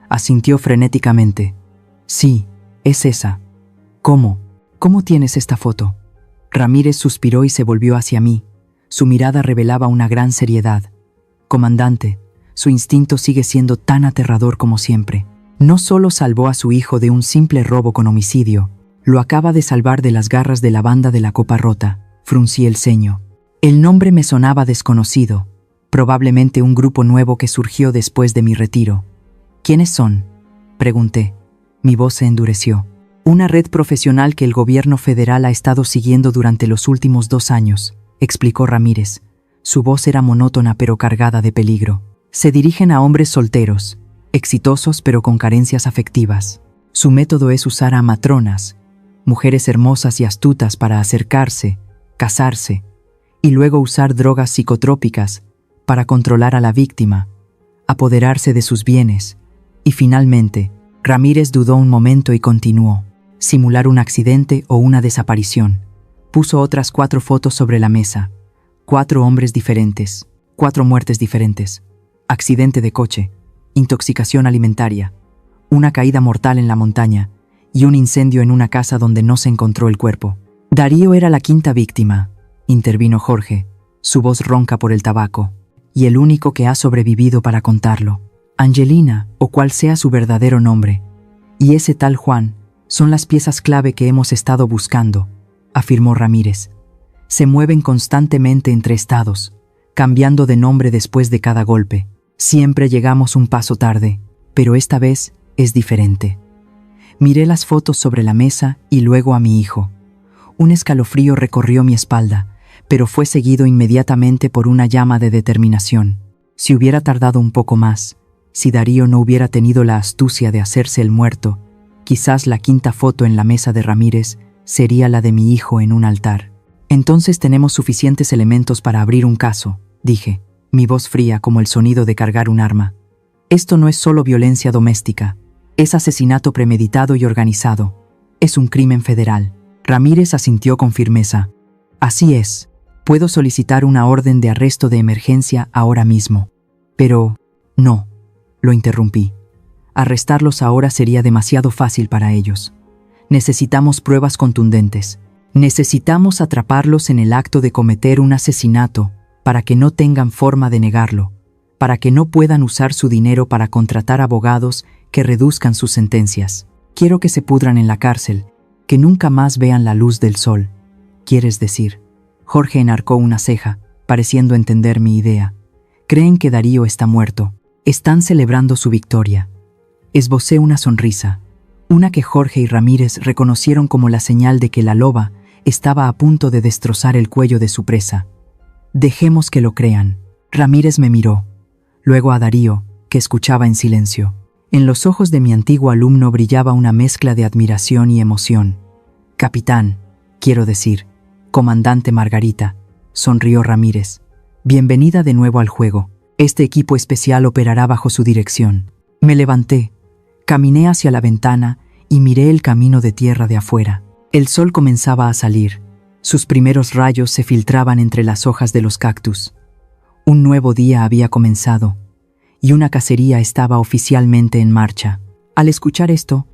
Asintió frenéticamente. «Sí, es esa». «¿Cómo? ¿Cómo tienes esta foto?» Ramírez suspiró y se volvió hacia mí. Su mirada revelaba una gran seriedad. «Comandante, su instinto sigue siendo tan aterrador como siempre. No solo salvó a su hijo de un simple robo con homicidio, lo acaba de salvar de las garras de la banda de la copa rota». Fruncí el ceño. El nombre me sonaba desconocido. Probablemente un grupo nuevo que surgió después de mi retiro. «¿Quiénes son?», pregunté. Mi voz se endureció. «Una red profesional que el gobierno federal ha estado siguiendo durante los últimos 2 años», explicó Ramírez. Su voz era monótona pero cargada de peligro. «Se dirigen a hombres solteros, exitosos pero con carencias afectivas. Su método es usar a matronas, mujeres hermosas y astutas para acercarse, casarse, y luego usar drogas psicotrópicas para controlar a la víctima, apoderarse de sus bienes, y finalmente». Ramírez dudó un momento y continuó. «Simular un accidente o una desaparición». Puso otras 4 fotos sobre la mesa. 4 hombres diferentes, 4 muertes diferentes. Accidente de coche, intoxicación alimentaria, una caída mortal en la montaña y un incendio en una casa donde no se encontró el cuerpo. Darío era la 5ª víctima, intervino Jorge, su voz ronca por el tabaco, y el único que ha sobrevivido para contarlo. Angelina, o cual sea su verdadero nombre, y ese tal Juan, son las piezas clave que hemos estado buscando, afirmó Ramírez. Se mueven constantemente entre estados, cambiando de nombre después de cada golpe. Siempre llegamos un paso tarde, pero esta vez es diferente. Miré las fotos sobre la mesa y luego a mi hijo. Un escalofrío recorrió mi espalda, pero fue seguido inmediatamente por una llama de determinación. Si hubiera tardado un poco más, si Darío no hubiera tenido la astucia de hacerse el muerto, quizás la 5ª foto en la mesa de Ramírez sería la de mi hijo en un altar. Entonces tenemos suficientes elementos para abrir un caso, dije, mi voz fría como el sonido de cargar un arma. Esto no es solo violencia doméstica, es asesinato premeditado y organizado. Es un crimen federal. Ramírez asintió con firmeza. Así es. Puedo solicitar una orden de arresto de emergencia ahora mismo. Pero, no, lo interrumpí. Arrestarlos ahora sería demasiado fácil para ellos. Necesitamos pruebas contundentes. Necesitamos atraparlos en el acto de cometer un asesinato para que no tengan forma de negarlo, para que no puedan usar su dinero para contratar abogados que reduzcan sus sentencias. Quiero que se pudran en la cárcel, que nunca más vean la luz del sol. ¿Quieres decir? Jorge enarcó una ceja, pareciendo entender mi idea. Creen que Darío está muerto. Están celebrando su victoria. Esbocé una sonrisa, una que Jorge y Ramírez reconocieron como la señal de que la loba estaba a punto de destrozar el cuello de su presa. Dejemos que lo crean. Ramírez me miró, luego a Darío, que escuchaba en silencio. En los ojos de mi antiguo alumno brillaba una mezcla de admiración y emoción. Capitán, quiero decir, comandante Margarita, sonrió Ramírez. Bienvenida de nuevo al juego. Este equipo especial operará bajo su dirección. Me levanté, caminé hacia la ventana y miré el camino de tierra de afuera. El sol comenzaba a salir. Sus primeros rayos se filtraban entre las hojas de los cactus. Un nuevo día había comenzado, y una cacería estaba oficialmente en marcha. Al escuchar esto,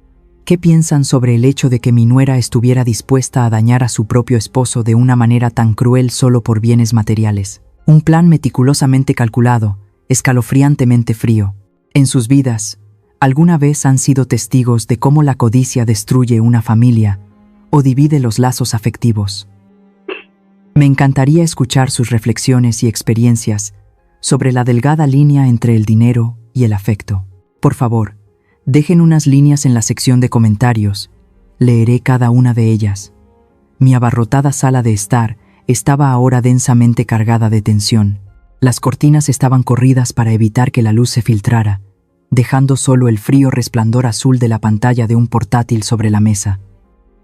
¿qué piensan sobre el hecho de que mi nuera estuviera dispuesta a dañar a su propio esposo de una manera tan cruel solo por bienes materiales? Un plan meticulosamente calculado, escalofriantemente frío. En sus vidas, ¿alguna vez han sido testigos de cómo la codicia destruye una familia o divide los lazos afectivos? Me encantaría escuchar sus reflexiones y experiencias sobre la delgada línea entre el dinero y el afecto. Por favor, dejen unas líneas en la sección de comentarios. Leeré cada una de ellas. Mi abarrotada sala de estar estaba ahora densamente cargada de tensión. Las cortinas estaban corridas para evitar que la luz se filtrara, dejando solo el frío resplandor azul de la pantalla de un portátil sobre la mesa.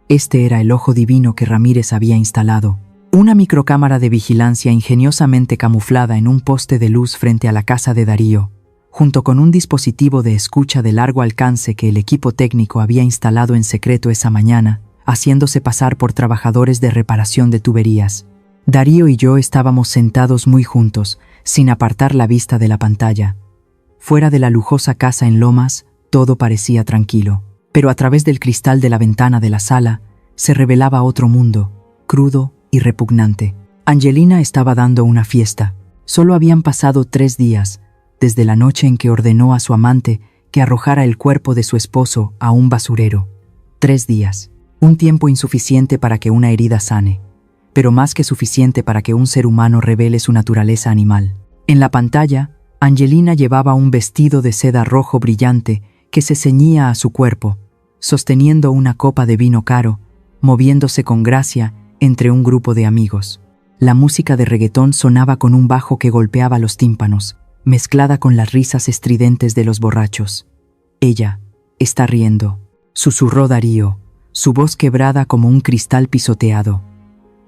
Este era el ojo divino que Ramírez había instalado. Una microcámara de vigilancia ingeniosamente camuflada en un poste de luz frente a la casa de Darío, junto con un dispositivo de escucha de largo alcance que el equipo técnico había instalado en secreto esa mañana, haciéndose pasar por trabajadores de reparación de tuberías. Darío y yo estábamos sentados muy juntos, sin apartar la vista de la pantalla. Fuera de la lujosa casa en Lomas, todo parecía tranquilo, pero a través del cristal de la ventana de la sala se revelaba otro mundo, crudo y repugnante. Angelina estaba dando una fiesta. Solo habían pasado 3 días, desde la noche en que ordenó a su amante que arrojara el cuerpo de su esposo a un basurero. 3 días. Un tiempo insuficiente para que una herida sane, pero más que suficiente para que un ser humano revele su naturaleza animal. En la pantalla, Angelina llevaba un vestido de seda rojo brillante que se ceñía a su cuerpo, sosteniendo una copa de vino caro, moviéndose con gracia entre un grupo de amigos. La música de reggaetón sonaba con un bajo que golpeaba los tímpanos, mezclada con las risas estridentes de los borrachos. «Ella está riendo», susurró Darío, su voz quebrada como un cristal pisoteado.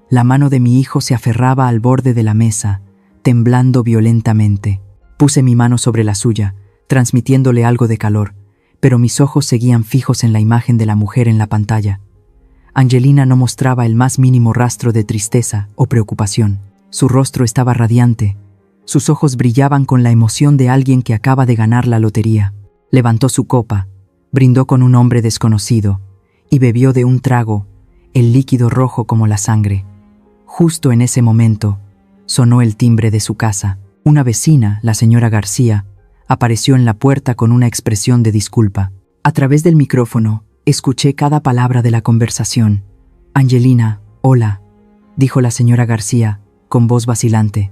La mano de mi hijo se aferraba al borde de la mesa, temblando violentamente. Puse mi mano sobre la suya, transmitiéndole algo de calor, pero mis ojos seguían fijos en la imagen de la mujer en la pantalla. Angelina no mostraba el más mínimo rastro de tristeza o preocupación. Su rostro estaba radiante. Sus ojos brillaban con la emoción de alguien que acaba de ganar la lotería. Levantó su copa, brindó con un hombre desconocido y bebió de un trago, el líquido rojo como la sangre. Justo en ese momento, sonó el timbre de su casa. Una vecina, la señora García, apareció en la puerta con una expresión de disculpa. A través del micrófono, escuché cada palabra de la conversación. «Angelina, hola», dijo la señora García, con voz vacilante.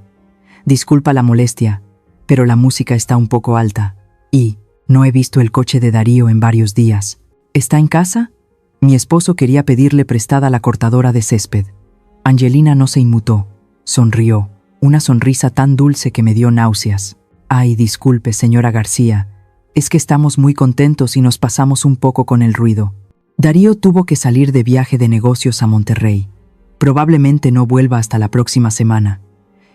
«Disculpa la molestia, pero la música está un poco alta, y no he visto el coche de Darío en varios días. ¿Está en casa? Mi esposo quería pedirle prestada la cortadora de césped». Angelina no se inmutó, sonrió, una sonrisa tan dulce que me dio náuseas. «Ay, disculpe, señora García, es que estamos muy contentos y nos pasamos un poco con el ruido». Darío tuvo que salir de viaje de negocios a Monterrey. Probablemente no vuelva hasta la próxima semana.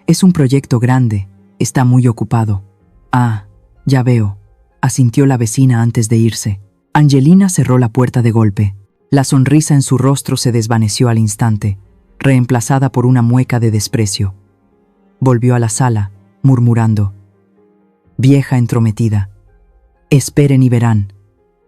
Es un proyecto grande, está muy ocupado. Ah, ya veo, asintió la vecina antes de irse. Angelina cerró la puerta de golpe. La sonrisa en su rostro se desvaneció al instante, reemplazada por una mueca de desprecio. Volvió a la sala, murmurando: «Vieja entrometida. Esperen y verán.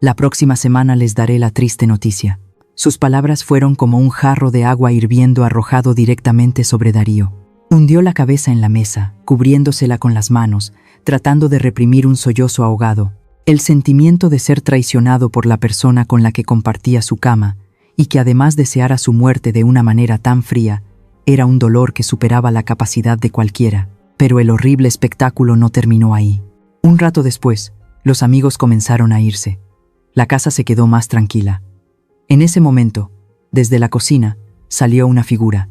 La próxima semana les daré la triste noticia». Sus palabras fueron como un jarro de agua hirviendo arrojado directamente sobre Darío. Hundió la cabeza en la mesa, cubriéndosela con las manos, tratando de reprimir un sollozo ahogado. El sentimiento de ser traicionado por la persona con la que compartía su cama, y que además deseara su muerte de una manera tan fría, era un dolor que superaba la capacidad de cualquiera. Pero el horrible espectáculo no terminó ahí. Un rato después, los amigos comenzaron a irse. La casa se quedó más tranquila. En ese momento, desde la cocina, salió una figura.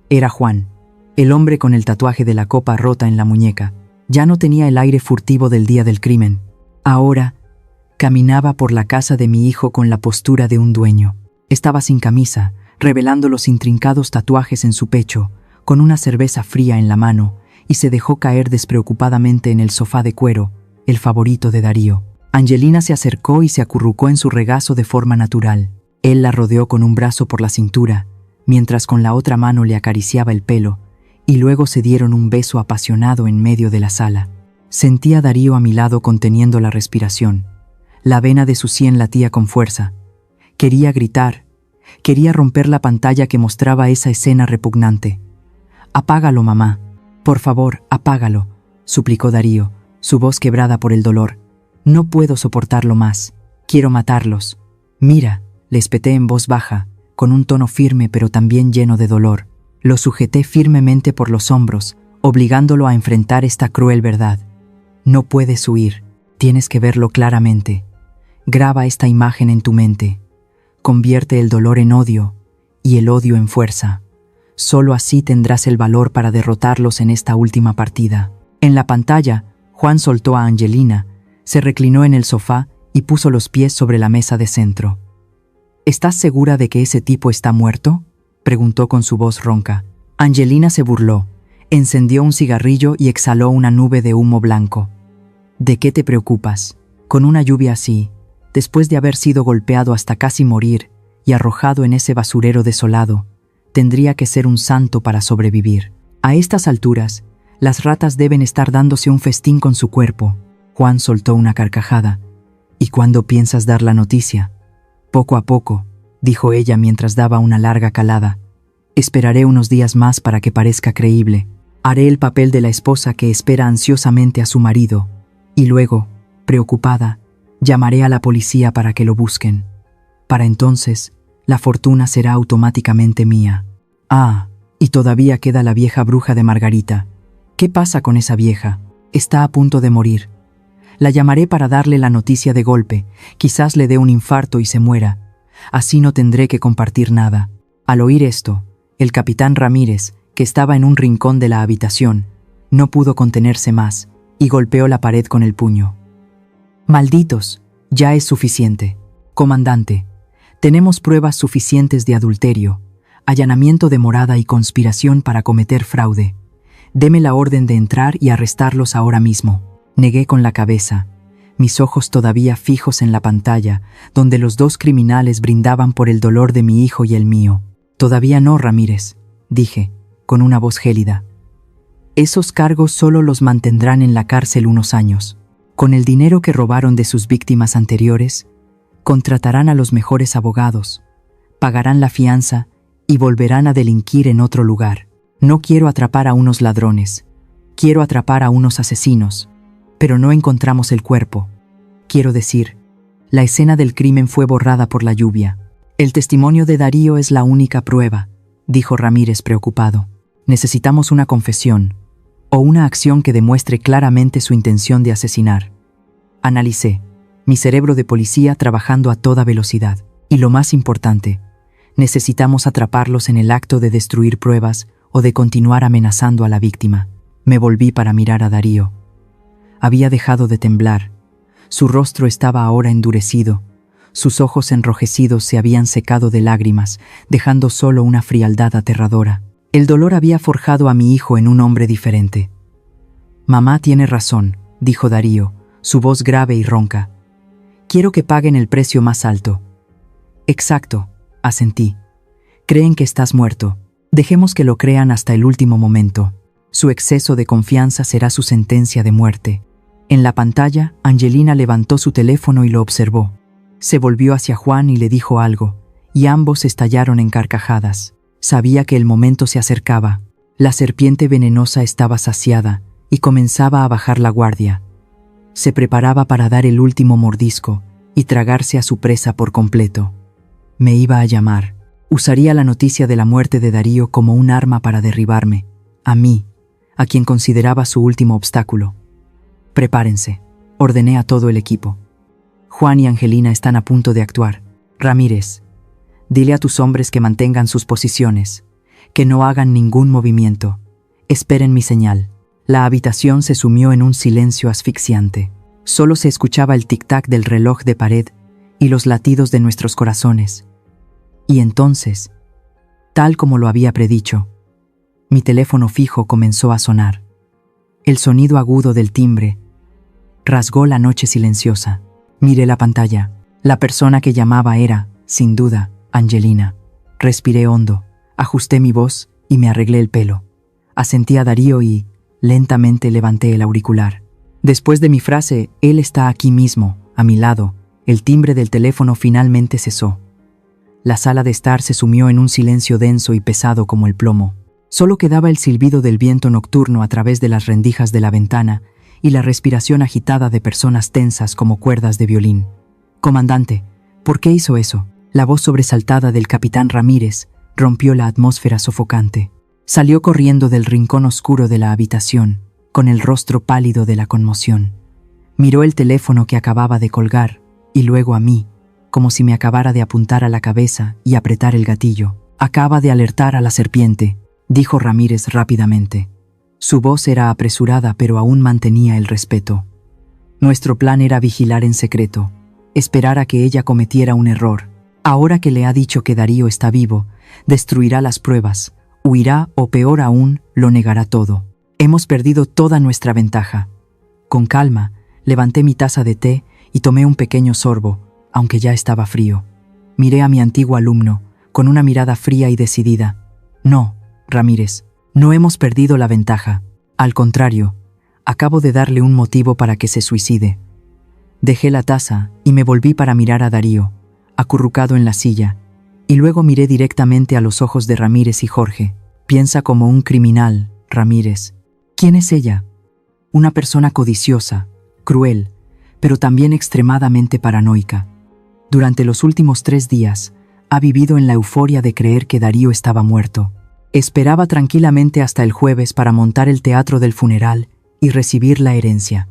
Era Juan, el hombre con el tatuaje de la copa rota en la muñeca. Ya no tenía el aire furtivo del día del crimen. Ahora, caminaba por la casa de mi hijo con la postura de un dueño. Estaba sin camisa, revelando los intrincados tatuajes en su pecho, con una cerveza fría en la mano, y se dejó caer despreocupadamente en el sofá de cuero, el favorito de Darío. Angelina se acercó y se acurrucó en su regazo de forma natural. Él la rodeó con un brazo por la cintura, mientras con la otra mano le acariciaba el pelo, y luego se dieron un beso apasionado en medio de la sala. Sentía a Darío a mi lado conteniendo la respiración. La vena de su sien latía con fuerza. Quería gritar, quería romper la pantalla que mostraba esa escena repugnante. «Apágalo, mamá. Por favor, apágalo», suplicó Darío, su voz quebrada por el dolor. «No puedo soportarlo más. Quiero matarlos». «Mira», le espeté en voz baja, con un tono firme pero también lleno de dolor. Lo sujeté firmemente por los hombros, obligándolo a enfrentar esta cruel verdad. «No puedes huir. Tienes que verlo claramente. Graba esta imagen en tu mente. Convierte el dolor en odio y el odio en fuerza. Solo así tendrás el valor para derrotarlos en esta última partida». En la pantalla, Juan soltó a Angelina, se reclinó en el sofá y puso los pies sobre la mesa de centro. «¿Estás segura de que ese tipo está muerto?», preguntó con su voz ronca. Angelina se burló, encendió un cigarrillo y exhaló una nube de humo blanco. «¿De qué te preocupas? Con una lluvia así, después de haber sido golpeado hasta casi morir y arrojado en ese basurero desolado, tendría que ser un santo para sobrevivir. A estas alturas, las ratas deben estar dándose un festín con su cuerpo». Juan soltó una carcajada. «¿Y cuándo piensas dar la noticia?». «Poco a poco», dijo ella mientras daba una larga calada. «Esperaré unos días más para que parezca creíble. Haré el papel de la esposa que espera ansiosamente a su marido, y luego, preocupada, llamaré a la policía para que lo busquen. Para entonces, la fortuna será automáticamente mía. Ah, y todavía queda la vieja bruja de Margarita. ¿Qué pasa con esa vieja? Está a punto de morir. La llamaré para darle la noticia de golpe, quizás le dé un infarto y se muera. Así no tendré que compartir nada». Al oír esto, el capitán Ramírez, que estaba en un rincón de la habitación, no pudo contenerse más y golpeó la pared con el puño. «Malditos, ya es suficiente. Comandante, tenemos pruebas suficientes de adulterio, allanamiento de morada y conspiración para cometer fraude. Deme la orden de entrar y arrestarlos ahora mismo». Negué con la cabeza, mis ojos todavía fijos en la pantalla, donde los dos criminales brindaban por el dolor de mi hijo y el mío. «Todavía no, Ramírez», dije, con una voz gélida. «Esos cargos solo los mantendrán en la cárcel unos años. Con el dinero que robaron de sus víctimas anteriores, contratarán a los mejores abogados, pagarán la fianza y volverán a delinquir en otro lugar. No quiero atrapar a unos ladrones, quiero atrapar a unos asesinos. Pero no encontramos el cuerpo. Quiero decir, la escena del crimen fue borrada por la lluvia. El testimonio de Darío es la única prueba», dijo Ramírez preocupado. «Necesitamos una confesión, o una acción que demuestre claramente su intención de asesinar». Analicé, mi cerebro de policía trabajando a toda velocidad. Y lo más importante, necesitamos atraparlos en el acto de destruir pruebas o de continuar amenazando a la víctima. Me volví para mirar a Darío. Había dejado de temblar. Su rostro estaba ahora endurecido, Sus ojos enrojecidos se habían secado de lágrimas, dejando solo una frialdad aterradora. El dolor había forjado a mi hijo en un hombre diferente. «Mamá tiene razón», dijo Darío, su voz grave y ronca. «Quiero que paguen el precio más alto». «Exacto», asentí. «Creen que estás muerto. Dejemos que lo crean hasta el último momento. Su exceso de confianza será su sentencia de muerte». En la pantalla, Angelina levantó su teléfono y lo observó. Se volvió hacia Juan y le dijo algo, y ambos estallaron en carcajadas. Sabía que el momento se acercaba. La serpiente venenosa estaba saciada y comenzaba a bajar la guardia. Se preparaba para dar el último mordisco y tragarse a su presa por completo. Me iba a llamar. Usaría la noticia de la muerte de Darío como un arma para derribarme, a mí, a quien consideraba su último obstáculo. «Prepárense», ordené a todo el equipo. «Juan y Angelina están a punto de actuar. Ramírez, dile a tus hombres que mantengan sus posiciones, que no hagan ningún movimiento. Esperen mi señal». La habitación se sumió en un silencio asfixiante. Solo se escuchaba el tic-tac del reloj de pared y los latidos de nuestros corazones. Y entonces, tal como lo había predicho, mi teléfono fijo comenzó a sonar. El sonido agudo del timbre rasgó la noche silenciosa. Miré la pantalla. La persona que llamaba era, sin duda, Angelina. Respiré hondo, ajusté mi voz y me arreglé el pelo. Asentí a Darío y, lentamente, levanté el auricular. Después de mi frase, «Él está aquí mismo, a mi lado», el timbre del teléfono finalmente cesó. La sala de estar se sumió en un silencio denso y pesado como el plomo. Solo quedaba el silbido del viento nocturno a través de las rendijas de la ventana y la respiración agitada de personas tensas como cuerdas de violín. «Comandante, ¿por qué hizo eso?». La voz sobresaltada del capitán Ramírez rompió la atmósfera sofocante. Salió corriendo del rincón oscuro de la habitación, con el rostro pálido de la conmoción. Miró el teléfono que acababa de colgar y luego a mí, como si me acabara de apuntar a la cabeza y apretar el gatillo. «Acaba de alertar a la serpiente», dijo Ramírez rápidamente. Su voz era apresurada, pero aún mantenía el respeto. Nuestro plan era vigilar en secreto, esperar a que ella cometiera un error. Ahora que le ha dicho que Darío está vivo, destruirá las pruebas, huirá o peor aún, lo negará todo. Hemos perdido toda nuestra ventaja. Con calma, levanté mi taza de té y tomé un pequeño sorbo, aunque ya estaba frío. Miré a mi antiguo alumno, con una mirada fría y decidida. «No, Ramírez, no hemos perdido la ventaja. Al contrario, acabo de darle un motivo para que se suicide». Dejé la taza y me volví para mirar a Darío, acurrucado en la silla, y luego miré directamente a los ojos de Ramírez y Jorge. «Piensa como un criminal, Ramírez. ¿Quién es ella? Una persona codiciosa, cruel, pero también extremadamente paranoica. Durante los últimos 3 días, ha vivido en la euforia de creer que Darío estaba muerto. Esperaba tranquilamente hasta el jueves para montar el teatro del funeral y recibir la herencia.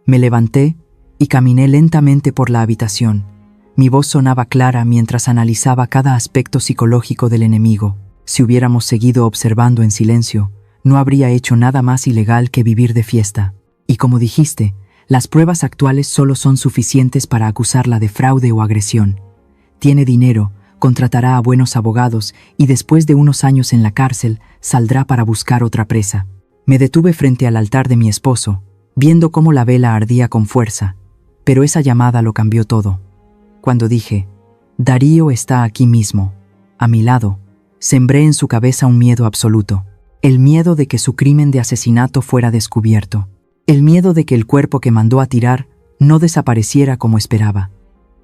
Me levanté y caminé lentamente por la habitación. Mi voz sonaba clara mientras analizaba cada aspecto psicológico del enemigo. Si hubiéramos seguido observando en silencio, no habría hecho nada más ilegal que vivir de fiesta. Y como dijiste, las pruebas actuales solo son suficientes para acusarla de fraude o agresión. Tiene dinero, contratará a buenos abogados y después de unos años en la cárcel saldrá para buscar otra presa. Me detuve frente al altar de mi esposo, viendo cómo la vela ardía con fuerza, pero esa llamada lo cambió todo. Cuando dije, «Darío está aquí mismo, a mi lado», sembré en su cabeza un miedo absoluto. El miedo de que su crimen de asesinato fuera descubierto. El miedo de que el cuerpo que mandó a tirar no desapareciera como esperaba.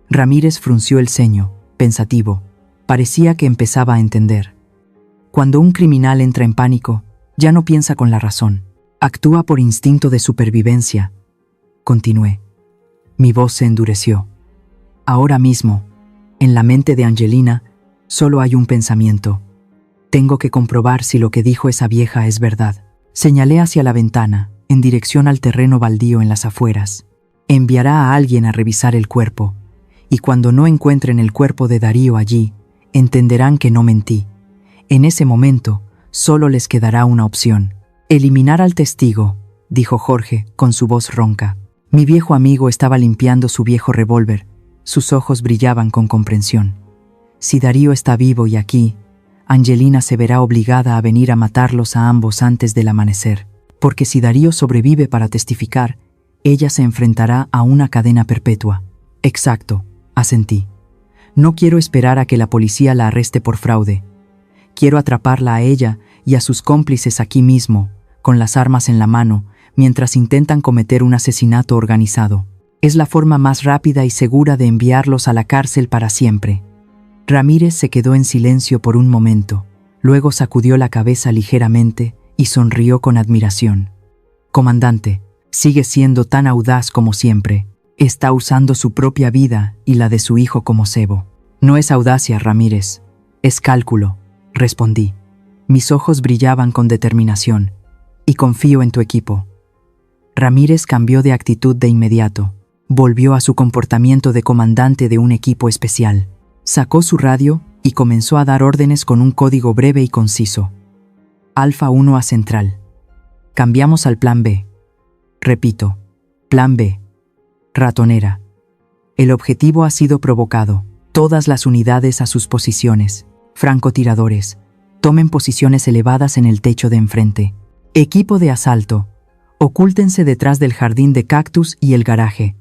Ramírez frunció el ceño, pensativo. Parecía que empezaba a entender. Cuando un criminal entra en pánico, ya no piensa con la razón. Actúa por instinto de supervivencia. Continué. Mi voz se endureció. Ahora mismo, en la mente de Angelina, solo hay un pensamiento. Tengo que comprobar si lo que dijo esa vieja es verdad. Señalé hacia la ventana, en dirección al terreno baldío en las afueras. Enviará a alguien a revisar el cuerpo, y cuando no encuentren el cuerpo de Darío allí, entenderán que no mentí. En ese momento, solo les quedará una opción. «Eliminar al testigo», dijo Jorge, con su voz ronca. Mi viejo amigo estaba limpiando su viejo revólver, Sus ojos brillaban con comprensión. Si Darío está vivo y aquí, Angelina se verá obligada a venir a matarlos a ambos antes del amanecer, porque si Darío sobrevive para testificar, ella se enfrentará a una cadena perpetua. Exacto, asentí. No quiero esperar a que la policía la arreste por fraude. Quiero atraparla a ella y a sus cómplices aquí mismo, con las armas en la mano, mientras intentan cometer un asesinato organizado. Es la forma más rápida y segura de enviarlos a la cárcel para siempre. Ramírez se quedó en silencio por un momento, luego sacudió la cabeza ligeramente y sonrió con admiración. Comandante, sigue siendo tan audaz como siempre. Está usando su propia vida y la de su hijo como cebo. No es audacia, Ramírez, es cálculo, respondí. Mis ojos brillaban con determinación. Y confío en tu equipo. Ramírez cambió de actitud de inmediato. Volvió a su comportamiento de comandante de un equipo especial. Sacó su radio y comenzó a dar órdenes con un código breve y conciso. Alfa 1 a Central. Cambiamos al plan B. Repito, plan B. Ratonera. El objetivo ha sido provocado. Todas las unidades a sus posiciones. Francotiradores. Tomen posiciones elevadas en el techo de enfrente. Equipo de asalto. Ocúltense detrás del jardín de cactus y el garaje.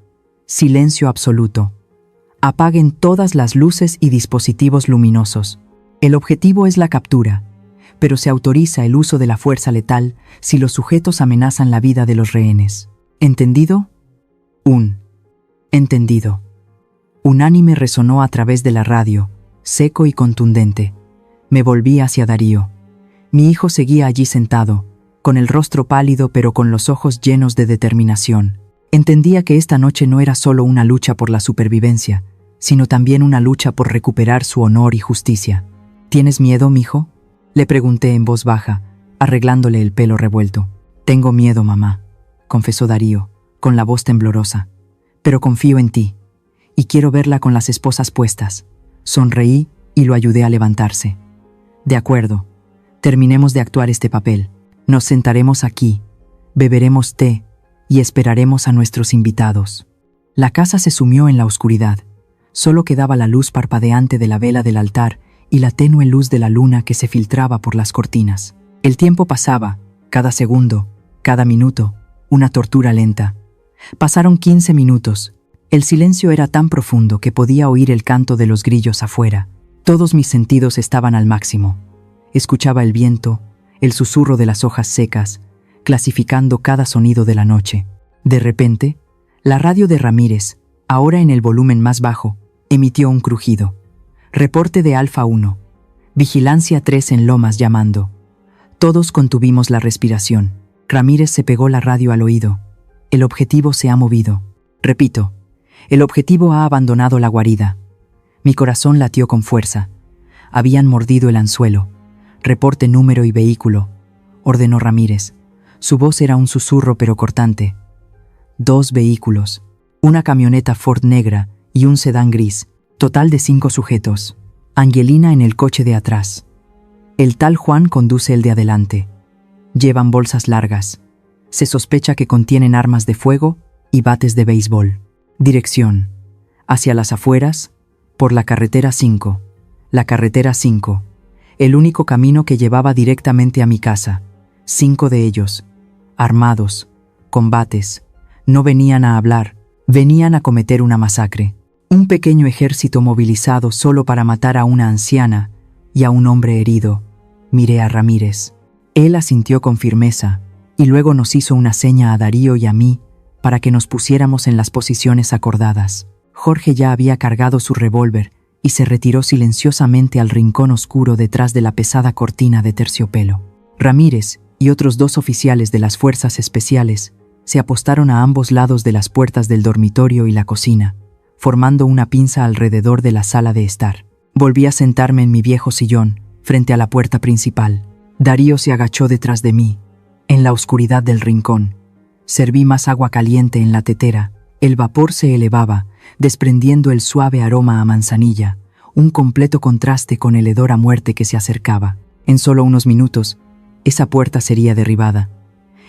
Silencio absoluto. Apaguen todas las luces y dispositivos luminosos. El objetivo es la captura, pero se autoriza el uso de la fuerza letal si los sujetos amenazan la vida de los rehenes. ¿Entendido? Entendido. Unánime resonó a través de la radio, seco y contundente. Me volví hacia Darío. Mi hijo seguía allí sentado, con el rostro pálido pero con los ojos llenos de determinación. Entendía que esta noche no era solo una lucha por la supervivencia, sino también una lucha por recuperar su honor y justicia. ¿Tienes miedo, mijo?, le pregunté en voz baja, arreglándole el pelo revuelto. Tengo miedo, mamá, confesó Darío, con la voz temblorosa. Pero confío en ti, y quiero verla con las esposas puestas. Sonreí y lo ayudé a levantarse. De acuerdo, terminemos de actuar este papel. Nos sentaremos aquí, beberemos té y esperaremos a nuestros invitados. La casa se sumió en la oscuridad. Solo quedaba la luz parpadeante de la vela del altar y la tenue luz de la luna que se filtraba por las cortinas. El tiempo pasaba, cada segundo, cada minuto, una tortura lenta. Pasaron 15 minutos. El silencio era tan profundo que podía oír el canto de los grillos afuera. Todos mis sentidos estaban al máximo. Escuchaba el viento, el susurro de las hojas secas, clasificando cada sonido de la noche. De repente, la radio de Ramírez, ahora en el volumen más bajo, emitió un crujido. Reporte de Alfa 1. Vigilancia 3 en Lomas llamando. Todos contuvimos la respiración. Ramírez se pegó la radio al oído. El objetivo se ha movido. Repito, el objetivo ha abandonado la guarida. Mi corazón latió con fuerza. Habían mordido el anzuelo. Reporte número y vehículo, ordenó Ramírez. Su voz era un susurro pero cortante. 2 vehículos, una camioneta Ford negra y un sedán gris. Total de 5 sujetos. Angelina en el coche de atrás. El tal Juan conduce el de adelante. Llevan bolsas largas. Se sospecha que contienen armas de fuego y bates de béisbol. Dirección: hacia las afueras, por la carretera 5. La carretera 5. El único camino que llevaba directamente a mi casa. 5 de ellos. Armados. Combates. No venían a hablar. Venían a cometer una masacre. Un pequeño ejército movilizado solo para matar a una anciana y a un hombre herido. Miré a Ramírez. Él asintió con firmeza y luego nos hizo una seña a Darío y a mí para que nos pusiéramos en las posiciones acordadas. Jorge ya había cargado su revólver y se retiró silenciosamente al rincón oscuro detrás de la pesada cortina de terciopelo. Ramírez y otros 2 oficiales de las fuerzas especiales se apostaron a ambos lados de las puertas del dormitorio y la cocina, formando una pinza alrededor de la sala de estar. Volví a sentarme en mi viejo sillón, frente a la puerta principal. Darío se agachó detrás de mí, en la oscuridad del rincón. Serví más agua caliente en la tetera. El vapor se elevaba, desprendiendo el suave aroma a manzanilla, un completo contraste con el hedor a muerte que se acercaba. En solo unos minutos, esa puerta sería derribada.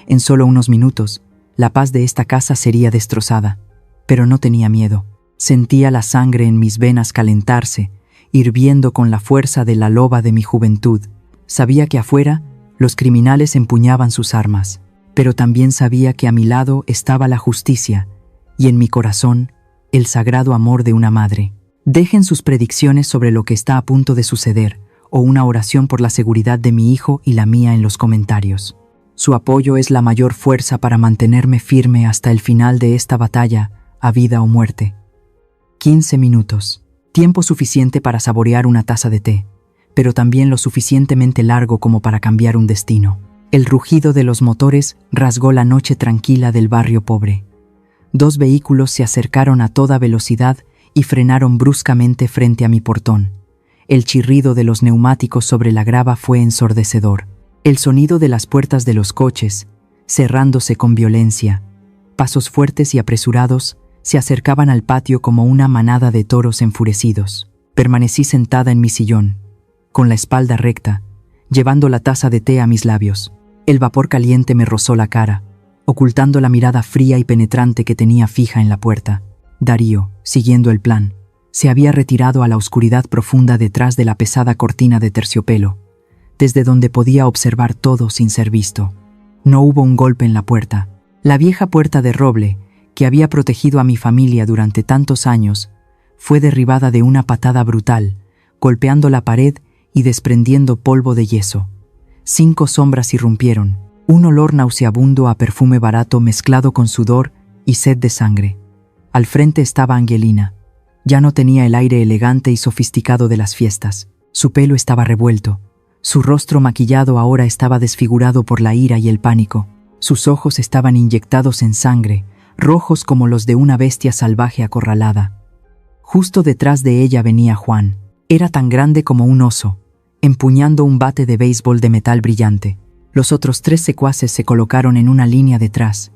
En solo unos minutos, la paz de esta casa sería destrozada. Pero no tenía miedo. Sentía la sangre en mis venas calentarse, hirviendo con la fuerza de la loba de mi juventud. Sabía que afuera los criminales empuñaban sus armas, pero también sabía que a mi lado estaba la justicia y en mi corazón el sagrado amor de una madre. Dejen sus predicciones sobre lo que está a punto de suceder o una oración por la seguridad de mi hijo y la mía en los comentarios. Su apoyo es la mayor fuerza para mantenerme firme hasta el final de esta batalla, a vida o muerte. 15 minutos. Tiempo suficiente para saborear una taza de té, pero también lo suficientemente largo como para cambiar un destino. El rugido de los motores rasgó la noche tranquila del barrio pobre. 2 vehículos se acercaron a toda velocidad y frenaron bruscamente frente a mi portón. El chirrido de los neumáticos sobre la grava fue ensordecedor. El sonido de las puertas de los coches, cerrándose con violencia. Pasos fuertes y apresurados se acercaban al patio como una manada de toros enfurecidos. Permanecí sentada en mi sillón, con la espalda recta, llevando la taza de té a mis labios. El vapor caliente me rozó la cara, ocultando la mirada fría y penetrante que tenía fija en la puerta. Darío, siguiendo el plan, se había retirado a la oscuridad profunda detrás de la pesada cortina de terciopelo, desde donde podía observar todo sin ser visto. No hubo un golpe en la puerta. La vieja puerta de roble, que había protegido a mi familia durante tantos años, fue derribada de una patada brutal, golpeando la pared y desprendiendo polvo de yeso. 5 sombras irrumpieron, un olor nauseabundo a perfume barato mezclado con sudor y sed de sangre. Al frente estaba Angelina. Ya no tenía el aire elegante y sofisticado de las fiestas. Su pelo estaba revuelto. Su rostro maquillado ahora estaba desfigurado por la ira y el pánico. Sus ojos estaban inyectados en sangre, rojos como los de una bestia salvaje acorralada. Justo detrás de ella venía Juan. Era tan grande como un oso, empuñando un bate de béisbol de metal brillante. Los otros 3 secuaces se colocaron en una línea detrás,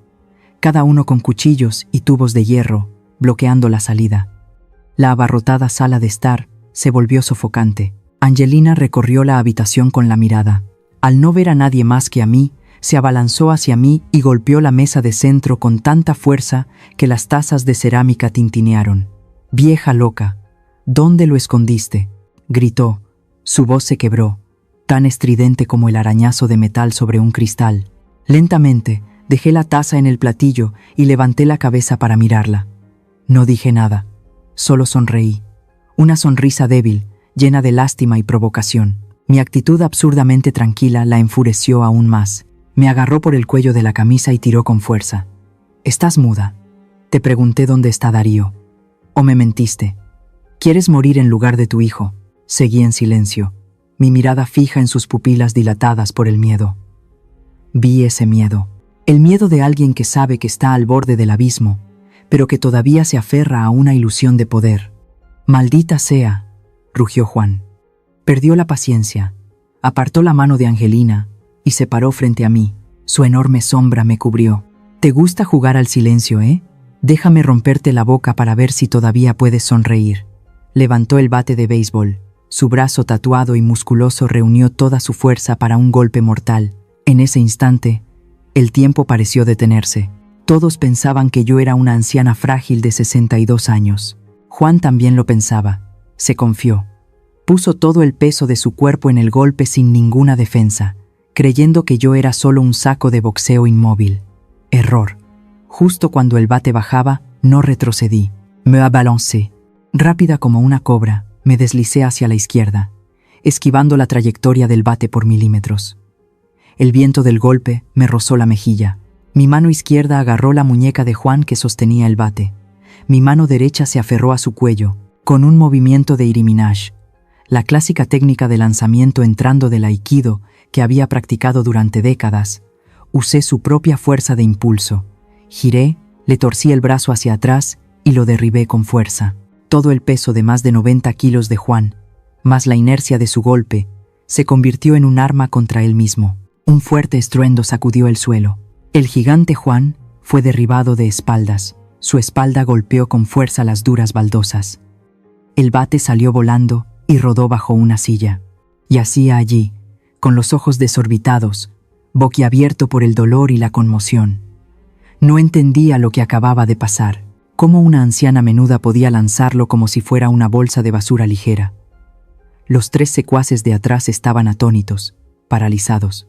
cada uno con cuchillos y tubos de hierro, bloqueando la salida. La abarrotada sala de estar se volvió sofocante. Angelina recorrió la habitación con la mirada. Al no ver a nadie más que a mí, se abalanzó hacia mí y golpeó la mesa de centro con tanta fuerza que las tazas de cerámica tintinearon. «Vieja loca, ¿dónde lo escondiste?», gritó. Su voz se quebró, tan estridente como el arañazo de metal sobre un cristal. Lentamente, dejé la taza en el platillo y levanté la cabeza para mirarla. No dije nada, solo sonreí. Una sonrisa débil, llena de lástima y provocación. Mi actitud absurdamente tranquila la enfureció aún más. Me agarró por el cuello de la camisa y tiró con fuerza. «¿Estás muda? Te pregunté dónde está Darío. ¿O me mentiste? ¿Quieres morir en lugar de tu hijo?». Seguí en silencio, mi mirada fija en sus pupilas dilatadas por el miedo. Vi ese miedo, el miedo de alguien que sabe que está al borde del abismo, pero que todavía se aferra a una ilusión de poder. «Maldita sea», rugió Juan. Perdió la paciencia, apartó la mano de Angelina y se paró frente a mí. Su enorme sombra me cubrió. «¿Te gusta jugar al silencio, eh? Déjame romperte la boca para ver si todavía puedes sonreír». Levantó el bate de béisbol. Su brazo tatuado y musculoso reunió toda su fuerza para un golpe mortal. En ese instante, el tiempo pareció detenerse. Todos pensaban que yo era una anciana frágil de 62 años. Juan también lo pensaba. Se confió. Puso todo el peso de su cuerpo en el golpe sin ninguna defensa, creyendo que yo era solo un saco de boxeo inmóvil. Error. Justo cuando el bate bajaba, no retrocedí. Me abalancé. Rápida como una cobra, me deslicé hacia la izquierda, esquivando la trayectoria del bate por milímetros. El viento del golpe me rozó la mejilla. Mi mano izquierda agarró la muñeca de Juan que sostenía el bate. Mi mano derecha se aferró a su cuello, con un movimiento de iriminage, la clásica técnica de lanzamiento entrando del aikido que había practicado durante décadas. Usé su propia fuerza de impulso. Giré, le torcí el brazo hacia atrás y lo derribé con fuerza. Todo el peso de más de 90 kilos de Juan, más la inercia de su golpe, se convirtió en un arma contra él mismo. Un fuerte estruendo sacudió el suelo. El gigante Juan fue derribado de espaldas. Su espalda golpeó con fuerza las duras baldosas. El bate salió volando y rodó bajo una silla. Yacía allí, con los ojos desorbitados, boquiabierto por el dolor y la conmoción. No entendía lo que acababa de pasar. cómo una anciana menuda podía lanzarlo como si fuera una bolsa de basura ligera. Los 3 secuaces de atrás estaban atónitos, paralizados.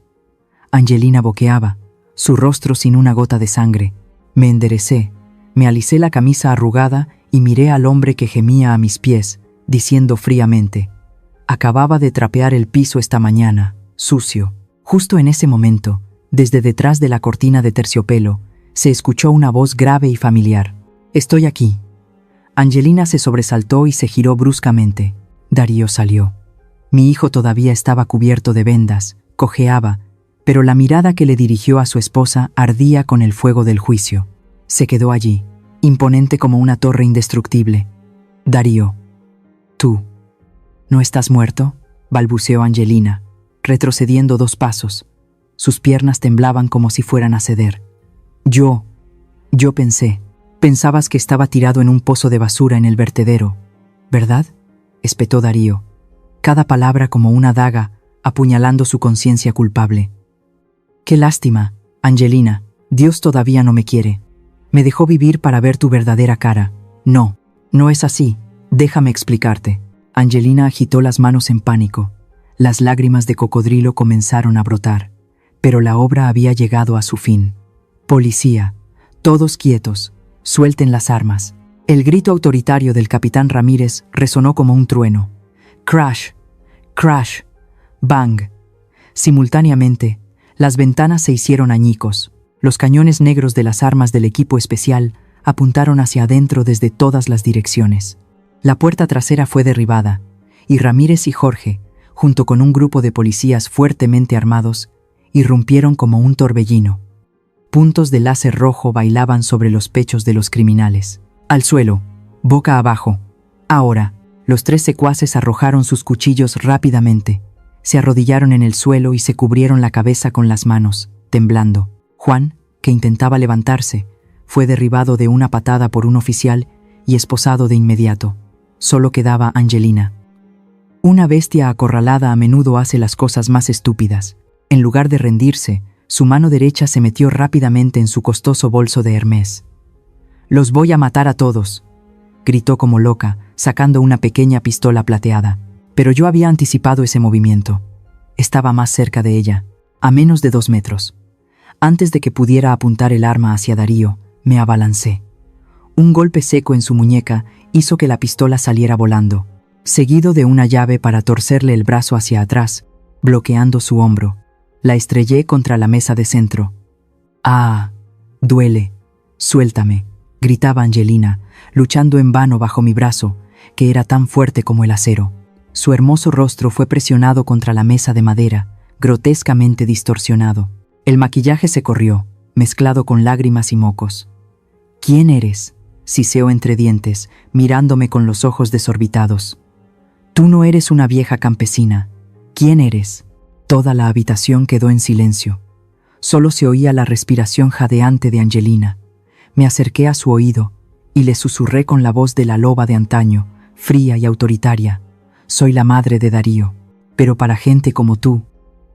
Angelina boqueaba, su rostro sin una gota de sangre. Me enderecé, me alisé la camisa arrugada y miré al hombre que gemía a mis pies, diciendo fríamente: «Acababa de trapear el piso esta mañana, sucio». Justo en ese momento, desde detrás de la cortina de terciopelo, se escuchó una voz grave y familiar. «Estoy aquí». Angelina se sobresaltó y se giró bruscamente. Darío salió. Mi hijo todavía estaba cubierto de vendas, cojeaba, pero la mirada que le dirigió a su esposa ardía con el fuego del juicio. Se quedó allí, imponente como una torre indestructible. «Darío, ¿tú no estás muerto?», balbuceó Angelina, retrocediendo 2 pasos. Sus piernas temblaban como si fueran a ceder. Yo pensabas que estaba tirado en un pozo de basura en el vertedero, ¿verdad?», espetó Darío, cada palabra como una daga apuñalando su conciencia culpable. «Qué lástima, Angelina, Dios todavía no me quiere. Me dejó vivir para ver tu verdadera cara. No es así, déjame explicarte». Angelina agitó las manos en pánico. Las lágrimas de cocodrilo comenzaron a brotar, pero la obra había llegado a su fin. «Policía, todos quietos, suelten las armas». El grito autoritario del capitán Ramírez resonó como un trueno. Crash, crash, bang. Simultáneamente, las ventanas se hicieron añicos. Los cañones negros de las armas del equipo especial apuntaron hacia adentro desde todas las direcciones. La puerta trasera fue derribada, y Ramírez y Jorge, junto con un grupo de policías fuertemente armados, irrumpieron como un torbellino. Puntos de láser rojo bailaban sobre los pechos de los criminales. Al suelo, boca abajo. Ahora, los 3 secuaces arrojaron sus cuchillos rápidamente. Se arrodillaron en el suelo y se cubrieron la cabeza con las manos, temblando. Juan, que intentaba levantarse, fue derribado de una patada por un oficial y esposado de inmediato. Solo quedaba Angelina. Una bestia acorralada a menudo hace las cosas más estúpidas. En lugar de rendirse, su mano derecha se metió rápidamente en su costoso bolso de Hermès. «Los voy a matar a todos», gritó como loca, sacando una pequeña pistola plateada. Pero yo había anticipado ese movimiento. Estaba más cerca de ella, a menos de 2 metros. Antes de que pudiera apuntar el arma hacia Darío, me abalancé. Un golpe seco en su muñeca hizo que la pistola saliera volando, seguido de una llave para torcerle el brazo hacia atrás, bloqueando su hombro. La estrellé contra la mesa de centro. «¡Ah! Duele. Suéltame», gritaba Angelina, luchando en vano bajo mi brazo, que era tan fuerte como el acero. Su hermoso rostro fue presionado contra la mesa de madera, grotescamente distorsionado. El maquillaje se corrió, mezclado con lágrimas y mocos. «¿Quién eres?», siseó entre dientes, mirándome con los ojos desorbitados. «Tú no eres una vieja campesina. ¿Quién eres?». Toda la habitación quedó en silencio. Solo se oía la respiración jadeante de Angelina. Me acerqué a su oído y le susurré con la voz de la loba de antaño, fría y autoritaria: «Soy la madre de Darío, pero para gente como tú,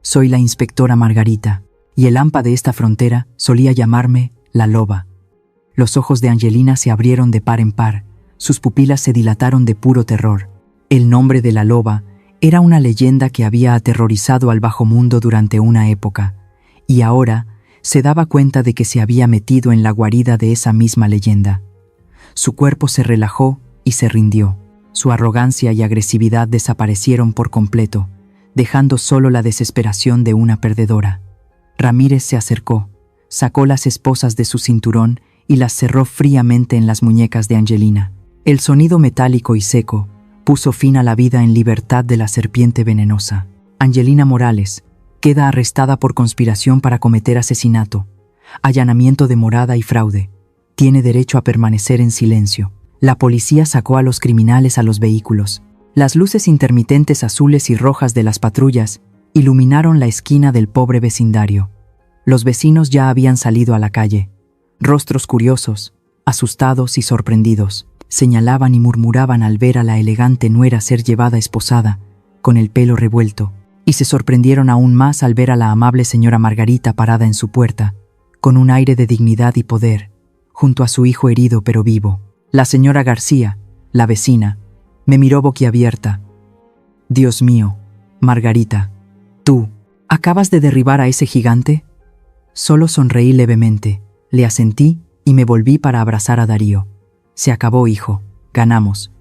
soy la inspectora Margarita, y el AMPA de esta frontera solía llamarme la loba». Los ojos de Angelina se abrieron de par en par, sus pupilas se dilataron de puro terror. El nombre de la loba era una leyenda que había aterrorizado al bajo mundo durante una época, y ahora se daba cuenta de que se había metido en la guarida de esa misma leyenda. Su cuerpo se relajó y se rindió. Su arrogancia y agresividad desaparecieron por completo, dejando solo la desesperación de una perdedora. Ramírez se acercó, sacó las esposas de su cinturón y las cerró fríamente en las muñecas de Angelina. El sonido metálico y seco puso fin a la vida en libertad de la serpiente venenosa. Angelina Morales queda arrestada por conspiración para cometer asesinato, allanamiento de morada y fraude. Tiene derecho a permanecer en silencio. La policía sacó a los criminales a los vehículos. Las luces intermitentes azules y rojas de las patrullas iluminaron la esquina del pobre vecindario. Los vecinos ya habían salido a la calle. Rostros curiosos, asustados y sorprendidos, señalaban y murmuraban al ver a la elegante nuera ser llevada esposada, con el pelo revuelto, y se sorprendieron aún más al ver a la amable señora Margarita parada en su puerta, con un aire de dignidad y poder, junto a su hijo herido pero vivo. La señora García, la vecina, me miró boquiabierta. Dios mío, Margarita, ¿tú acabas de derribar a ese gigante? Solo sonreí levemente, le asentí y me volví para abrazar a Darío. Se acabó, hijo, ganamos.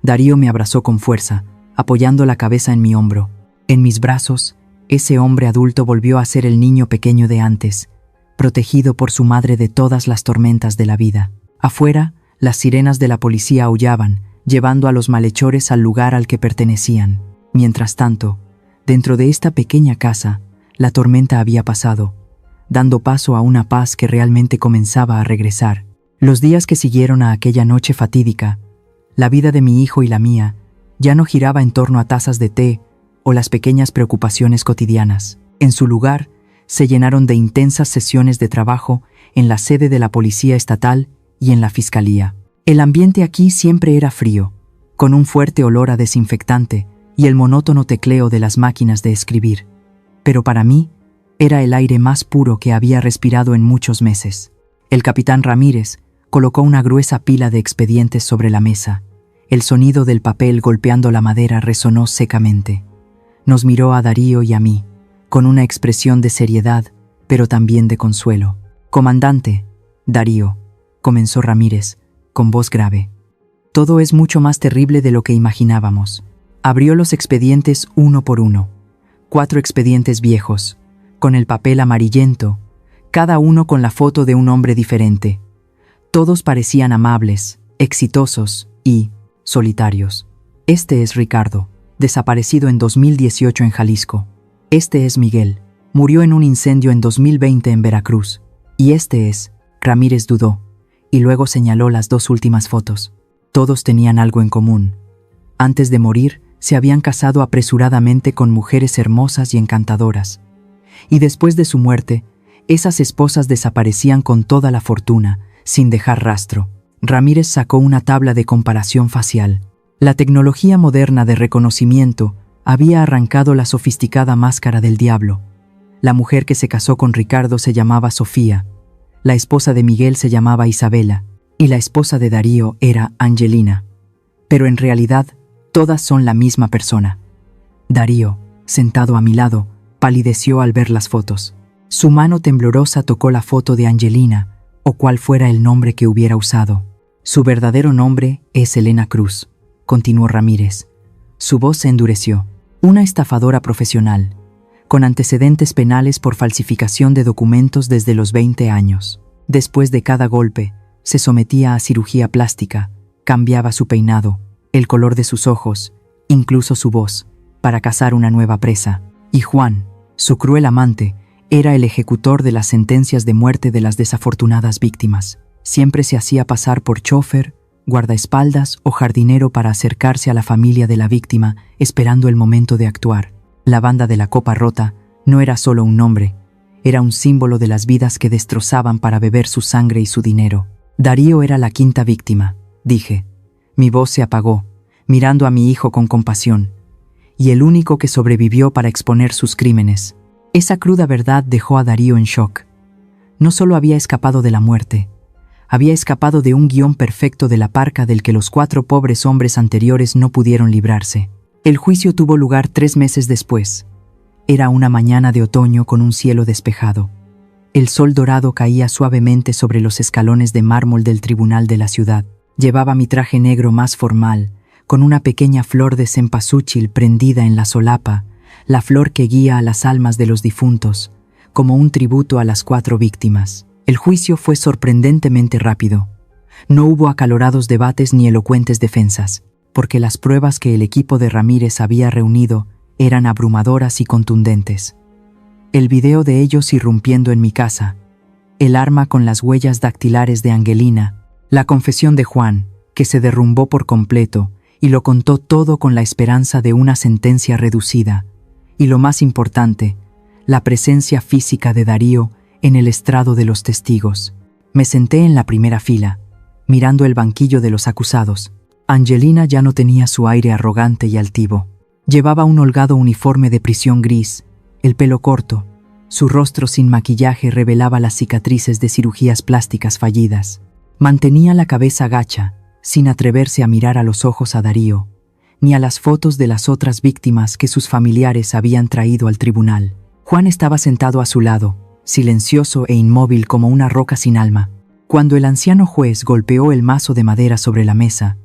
Darío me abrazó con fuerza, apoyando la cabeza en mi hombro. En mis brazos, ese hombre adulto volvió a ser el niño pequeño de antes, protegido por su madre de todas las tormentas de la vida. Afuera, las sirenas de la policía aullaban, llevando a los malhechores al lugar al que pertenecían. Mientras tanto, dentro de esta pequeña casa, la tormenta había pasado, dando paso a una paz que realmente comenzaba a regresar. Los días que siguieron a aquella noche fatídica, la vida de mi hijo y la mía ya no giraba en torno a tazas de té o las pequeñas preocupaciones cotidianas. En su lugar, se llenaron de intensas sesiones de trabajo en la sede de la Policía Estatal y en la Fiscalía. El ambiente aquí siempre era frío, con un fuerte olor a desinfectante y el monótono tecleo de las máquinas de escribir. Pero para mí, era el aire más puro que había respirado en muchos meses. El capitán Ramírez colocó una gruesa pila de expedientes sobre la mesa. El sonido del papel golpeando la madera resonó secamente. Nos miró a Darío y a mí, con una expresión de seriedad, pero también de consuelo. «Comandante, Darío», comenzó Ramírez, con voz grave. «Todo es mucho más terrible de lo que imaginábamos». Abrió los expedientes uno por uno. 4 expedientes viejos, con el papel amarillento, cada uno con la foto de un hombre diferente. Todos parecían amables, exitosos y solitarios. Este es Ricardo, desaparecido en 2018 en Jalisco. Este es Miguel, murió en un incendio en 2020 en Veracruz. Y este es, Ramírez dudó, y luego señaló las 2 últimas fotos. Todos tenían algo en común. Antes de morir, se habían casado apresuradamente con mujeres hermosas y encantadoras. Y después de su muerte, esas esposas desaparecían con toda la fortuna, sin dejar rastro. Ramírez sacó una tabla de comparación facial. La tecnología moderna de reconocimiento había arrancado la sofisticada máscara del diablo. La mujer que se casó con Ricardo se llamaba Sofía, la esposa de Miguel se llamaba Isabela, y la esposa de Darío era Angelina. Pero en realidad, todas son la misma persona. Darío, sentado a mi lado, palideció al ver las fotos. Su mano temblorosa tocó la foto de Angelina, o cual fuera el nombre que hubiera usado. Su verdadero nombre es Elena Cruz, continuó Ramírez. Su voz se endureció. Una estafadora profesional, con antecedentes penales por falsificación de documentos desde los 20 años. Después de cada golpe, se sometía a cirugía plástica, cambiaba su peinado, el color de sus ojos, incluso su voz, para cazar una nueva presa. Y Juan, su cruel amante, era el ejecutor de las sentencias de muerte de las desafortunadas víctimas. Siempre se hacía pasar por chófer, guardaespaldas o jardinero para acercarse a la familia de la víctima, esperando el momento de actuar. La banda de la Copa Rota no era solo un nombre, era un símbolo de las vidas que destrozaban para beber su sangre y su dinero. Darío era la 5ª víctima, dije. Mi voz se apagó, mirando a mi hijo con compasión, y el único que sobrevivió para exponer sus crímenes. Esa cruda verdad dejó a Darío en shock. No solo había escapado de la muerte, había escapado de un guión perfecto de la parca del que los 4 pobres hombres anteriores no pudieron librarse. El juicio tuvo lugar 3 meses después. Era una mañana de otoño con un cielo despejado. El sol dorado caía suavemente sobre los escalones de mármol del tribunal de la ciudad. Llevaba mi traje negro más formal, con una pequeña flor de cempasúchil prendida en la solapa, la flor que guía a las almas de los difuntos, como un tributo a las 4 víctimas. El juicio fue sorprendentemente rápido. No hubo acalorados debates ni elocuentes defensas, porque las pruebas que el equipo de Ramírez había reunido eran abrumadoras y contundentes. El video de ellos irrumpiendo en mi casa, el arma con las huellas dactilares de Angelina, la confesión de Juan, que se derrumbó por completo y lo contó todo con la esperanza de una sentencia reducida, y lo más importante, la presencia física de Darío en el estrado de los testigos. Me senté en la primera fila, mirando el banquillo de los acusados. Angelina ya no tenía su aire arrogante y altivo. Llevaba un holgado uniforme de prisión gris, el pelo corto, su rostro sin maquillaje revelaba las cicatrices de cirugías plásticas fallidas. Mantenía la cabeza gacha, sin atreverse a mirar a los ojos a Darío, ni a las fotos de las otras víctimas que sus familiares habían traído al tribunal. Juan estaba sentado a su lado, silencioso e inmóvil como una roca sin alma. Cuando el anciano juez golpeó el mazo de madera sobre la mesa,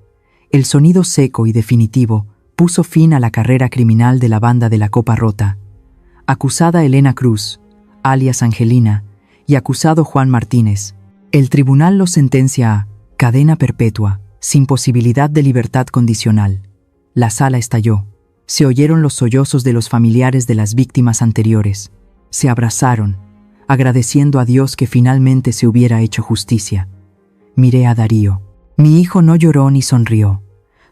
el sonido seco y definitivo puso fin a la carrera criminal de la banda de la Copa Rota. Acusada Elena Cruz, alias Angelina, y acusado Juan Martínez. El tribunal los sentencia a cadena perpetua, sin posibilidad de libertad condicional. La sala estalló. Se oyeron los sollozos de los familiares de las víctimas anteriores. Se abrazaron, agradeciendo a Dios que finalmente se hubiera hecho justicia. Miré a Darío. Mi hijo no lloró ni sonrió.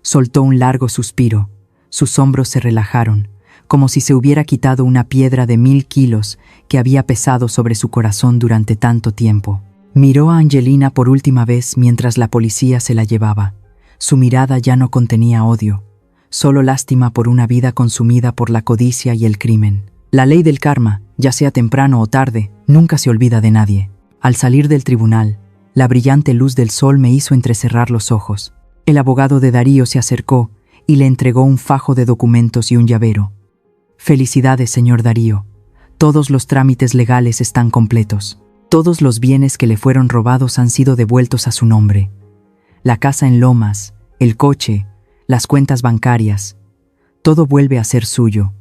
Soltó un largo suspiro. Sus hombros se relajaron, como si se hubiera quitado una piedra de 1000 kilos que había pesado sobre su corazón durante tanto tiempo. Miró a Angelina por última vez mientras la policía se la llevaba. Su mirada ya no contenía odio, solo lástima por una vida consumida por la codicia y el crimen. La ley del karma, ya sea temprano o tarde, nunca se olvida de nadie. Al salir del tribunal, la brillante luz del sol me hizo entrecerrar los ojos. El abogado de Darío se acercó y le entregó un fajo de documentos y un llavero. Felicidades, señor Darío. Todos los trámites legales están completos. Todos los bienes que le fueron robados han sido devueltos a su nombre. La casa en Lomas, el coche, las cuentas bancarias. Todo vuelve a ser suyo.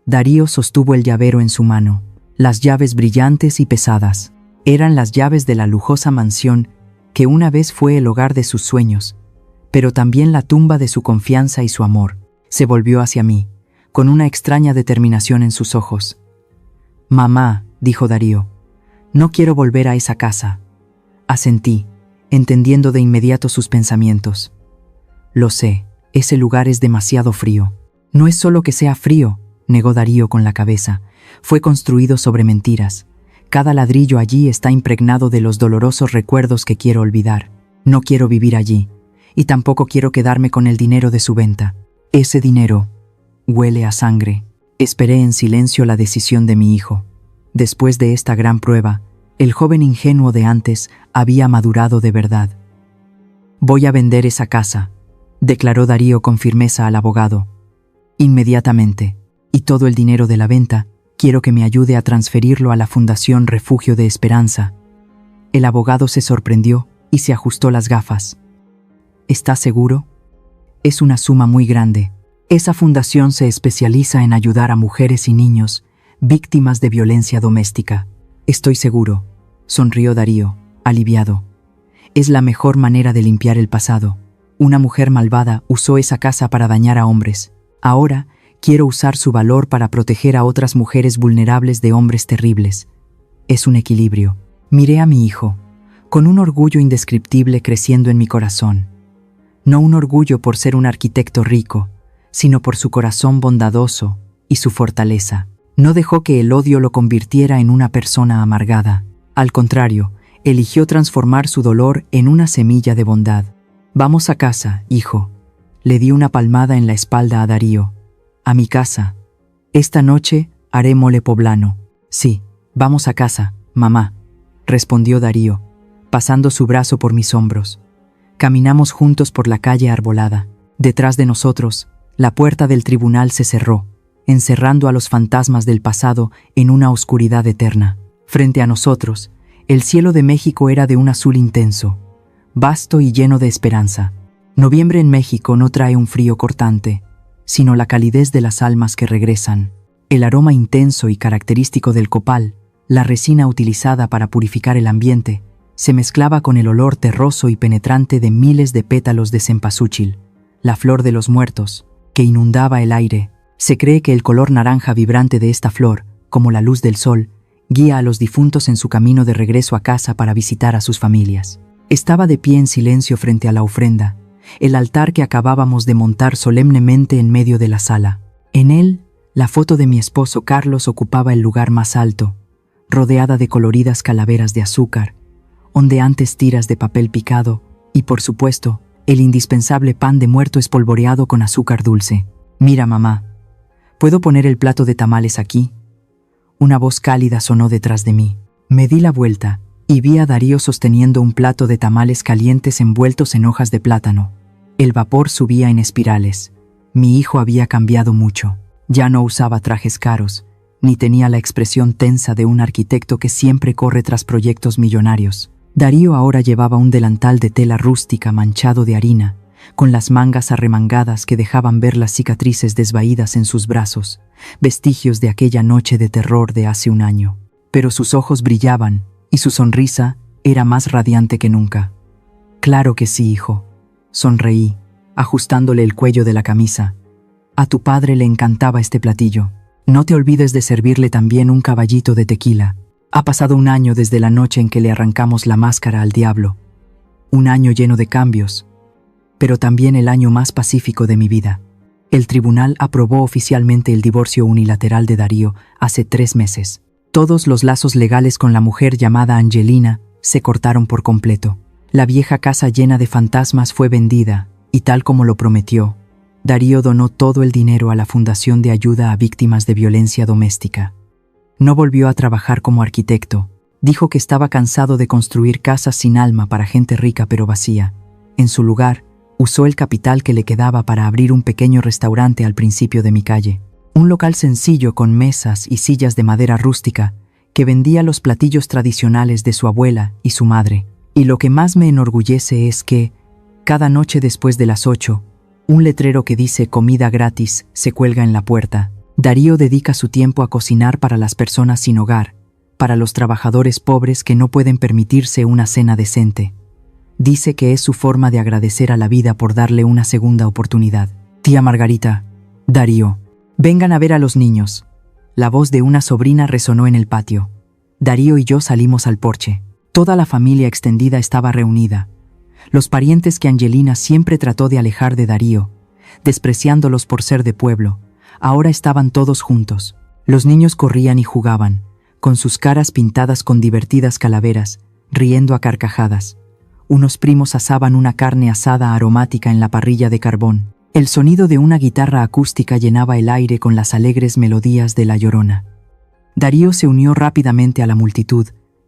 Darío sostuvo el llavero en su mano. Las llaves brillantes y pesadas. Eran las llaves de la lujosa mansión que una vez fue el hogar de sus sueños, pero también la tumba de su confianza y su amor. Se volvió hacia mí, con una extraña determinación en sus ojos. «Mamá», dijo Darío, «no quiero volver a esa casa». Asentí, entendiendo de inmediato sus pensamientos. «Lo sé, ese lugar es demasiado frío». «No es solo que sea frío», negó Darío con la cabeza. «Fue construido sobre mentiras. Cada ladrillo allí está impregnado de los dolorosos recuerdos que quiero olvidar. No quiero vivir allí, y tampoco quiero quedarme con el dinero de su venta. Ese dinero huele a sangre». Esperé en silencio la decisión de mi hijo. Después de esta gran prueba, el joven ingenuo de antes había madurado de verdad. «Voy a vender esa casa», declaró Darío con firmeza al abogado. «Inmediatamente. Y todo el dinero de la venta, quiero que me ayude a transferirlo a la Fundación Refugio de Esperanza». El abogado se sorprendió y se ajustó las gafas. «¿Estás seguro? Es una suma muy grande. Esa fundación se especializa en ayudar a mujeres y niños víctimas de violencia doméstica». «Estoy seguro», sonrió Darío, aliviado. «Es la mejor manera de limpiar el pasado. Una mujer malvada usó esa casa para dañar a hombres. Ahora quiero usar su valor para proteger a otras mujeres vulnerables de hombres terribles. Es un equilibrio». Miré a mi hijo, con un orgullo indescriptible creciendo en mi corazón. No un orgullo por ser un arquitecto rico, sino por su corazón bondadoso y su fortaleza. No dejó que el odio lo convirtiera en una persona amargada. Al contrario, eligió transformar su dolor en una semilla de bondad. «Vamos a casa, hijo». Le di una palmada en la espalda a Darío. «A mi casa. Esta noche haré mole poblano». «Sí, vamos a casa, mamá», respondió Darío, pasando su brazo por mis hombros. Caminamos juntos por la calle arbolada. Detrás de nosotros, la puerta del tribunal se cerró, encerrando a los fantasmas del pasado en una oscuridad eterna. Frente a nosotros, el cielo de México era de un azul intenso, vasto y lleno de esperanza. Noviembre en México no trae un frío cortante, sino la calidez de las almas que regresan. El aroma intenso y característico del copal, la resina utilizada para purificar el ambiente, se mezclaba con el olor terroso y penetrante de miles de pétalos de cempasúchil, la flor de los muertos, que inundaba el aire. Se cree que el color naranja vibrante de esta flor, como la luz del sol, guía a los difuntos en su camino de regreso a casa para visitar a sus familias. Estaba de pie en silencio frente a la ofrenda, el altar que acabábamos de montar solemnemente en medio de la sala. En él, la foto de mi esposo Carlos ocupaba el lugar más alto, rodeada de coloridas calaveras de azúcar, ondeantes tiras de papel picado y, por supuesto, el indispensable pan de muerto espolvoreado con azúcar dulce. «Mira, mamá, ¿puedo poner el plato de tamales aquí?». Una voz cálida sonó detrás de mí. Me di la vuelta y vi a Darío sosteniendo un plato de tamales calientes envueltos en hojas de plátano. El vapor subía en espirales. Mi hijo había cambiado mucho. Ya no usaba trajes caros, ni tenía la expresión tensa de un arquitecto que siempre corre tras proyectos millonarios. Darío ahora llevaba un delantal de tela rústica manchado de harina, con las mangas arremangadas que dejaban ver las cicatrices desvaídas en sus brazos, vestigios de aquella noche de terror de hace un año. Pero sus ojos brillaban, y su sonrisa era más radiante que nunca. «Claro que sí, hijo», sonreí, ajustándole el cuello de la camisa. «A tu padre le encantaba este platillo. No te olvides de servirle también un caballito de tequila. Ha pasado un año desde la noche en que le arrancamos la máscara al diablo. Un año lleno de cambios, pero también el año más pacífico de mi vida. El tribunal aprobó oficialmente el divorcio unilateral de Darío hace 3 meses. Todos los lazos legales con la mujer llamada Angelina se cortaron por completo. La vieja casa llena de fantasmas fue vendida, y tal como lo prometió, Darío donó todo el dinero a la Fundación de Ayuda a Víctimas de Violencia Doméstica. No volvió a trabajar como arquitecto. Dijo que estaba cansado de construir casas sin alma para gente rica pero vacía. En su lugar, usó el capital que le quedaba para abrir un pequeño restaurante al principio de mi calle. Un local sencillo con mesas y sillas de madera rústica que vendía los platillos tradicionales de su abuela y su madre. Y lo que más me enorgullece es que, cada noche después de las 8, un letrero que dice comida gratis se cuelga en la puerta. Darío dedica su tiempo a cocinar para las personas sin hogar, para los trabajadores pobres que no pueden permitirse una cena decente. Dice que es su forma de agradecer a la vida por darle una segunda oportunidad. Tía Margarita, Darío, vengan a ver a los niños. La voz de una sobrina resonó en el patio. Darío y yo salimos al porche. Toda la familia extendida estaba reunida. Los parientes que Angelina siempre trató de alejar de Darío, despreciándolos por ser de pueblo, ahora estaban todos juntos. Los niños corrían y jugaban, con sus caras pintadas con divertidas calaveras, riendo a carcajadas. Unos primos asaban una carne asada aromática en la parrilla de carbón. El sonido de una guitarra acústica llenaba el aire con las alegres melodías de La Llorona. Darío se unió rápidamente a la multitud,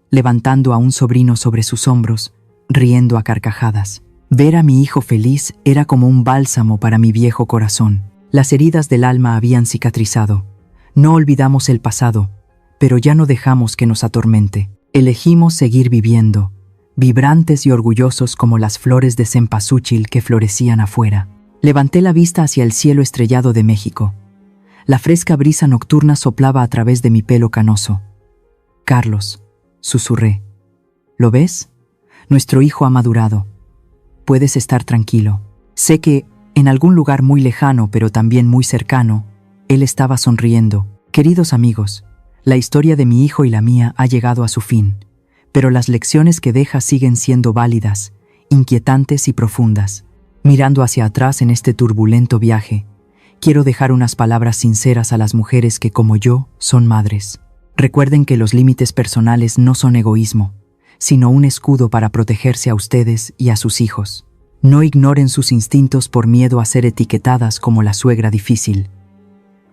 levantando a un sobrino sobre sus hombros, riendo a carcajadas. Ver a mi hijo feliz era como un bálsamo para mi viejo corazón. Las heridas del alma habían cicatrizado. No olvidamos el pasado, pero ya no dejamos que nos atormente. Elegimos seguir viviendo, vibrantes y orgullosos como las flores de cempasúchil que florecían afuera. Levanté la vista hacia el cielo estrellado de México. La fresca brisa nocturna soplaba a través de mi pelo canoso. «Carlos», susurré, «¿lo ves? Nuestro hijo ha madurado. Puedes estar tranquilo. Sé que, en algún lugar muy lejano pero también muy cercano, él estaba sonriendo. Queridos amigos, la historia de mi hijo y la mía ha llegado a su fin, pero las lecciones que deja siguen siendo válidas, inquietantes y profundas. Mirando hacia atrás en este turbulento viaje, quiero dejar unas palabras sinceras a las mujeres que, como yo, son madres. Recuerden que los límites personales no son egoísmo, sino un escudo para protegerse a ustedes y a sus hijos. No ignoren sus instintos por miedo a ser etiquetadas como la suegra difícil.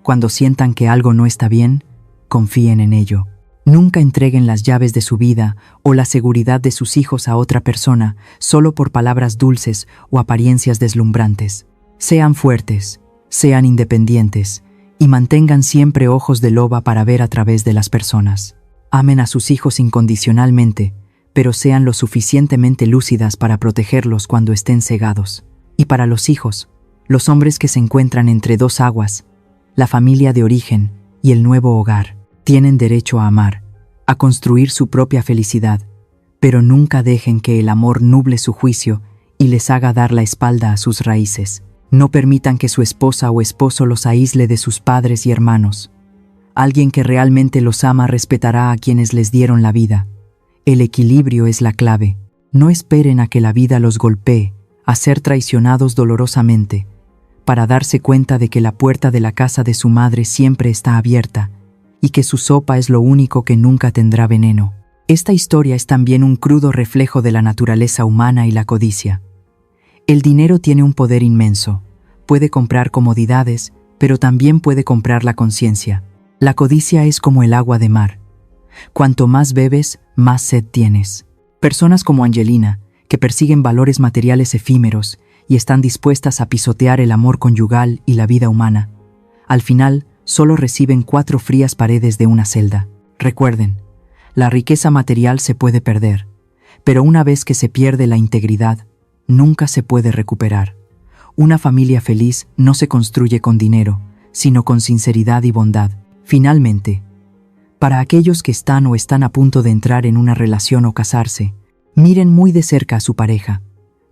Cuando sientan que algo no está bien, confíen en ello. Nunca entreguen las llaves de su vida o la seguridad de sus hijos a otra persona solo por palabras dulces o apariencias deslumbrantes. Sean fuertes, sean independientes y mantengan siempre ojos de loba para ver a través de las personas. Amen a sus hijos incondicionalmente, pero sean lo suficientemente lúcidas para protegerlos cuando estén cegados. Y para los hijos, los hombres que se encuentran entre dos aguas, la familia de origen y el nuevo hogar, tienen derecho a amar, a construir su propia felicidad, pero nunca dejen que el amor nuble su juicio y les haga dar la espalda a sus raíces. No permitan que su esposa o esposo los aísle de sus padres y hermanos. Alguien que realmente los ama respetará a quienes les dieron la vida. El equilibrio es la clave. No esperen a que la vida los golpee, a ser traicionados dolorosamente, para darse cuenta de que la puerta de la casa de su madre siempre está abierta y que su sopa es lo único que nunca tendrá veneno. Esta historia es también un crudo reflejo de la naturaleza humana y la codicia. El dinero tiene un poder inmenso. Puede comprar comodidades, pero también puede comprar la conciencia. La codicia es como el agua de mar. Cuanto más bebes, más sed tienes. Personas como Angelina, que persiguen valores materiales efímeros y están dispuestas a pisotear el amor conyugal y la vida humana, al final solo reciben 4 frías paredes de una celda. Recuerden, la riqueza material se puede perder, pero una vez que se pierde la integridad, nunca se puede recuperar. Una familia feliz no se construye con dinero, sino con sinceridad y bondad. Finalmente, para aquellos que están o están a punto de entrar en una relación o casarse, miren muy de cerca a su pareja.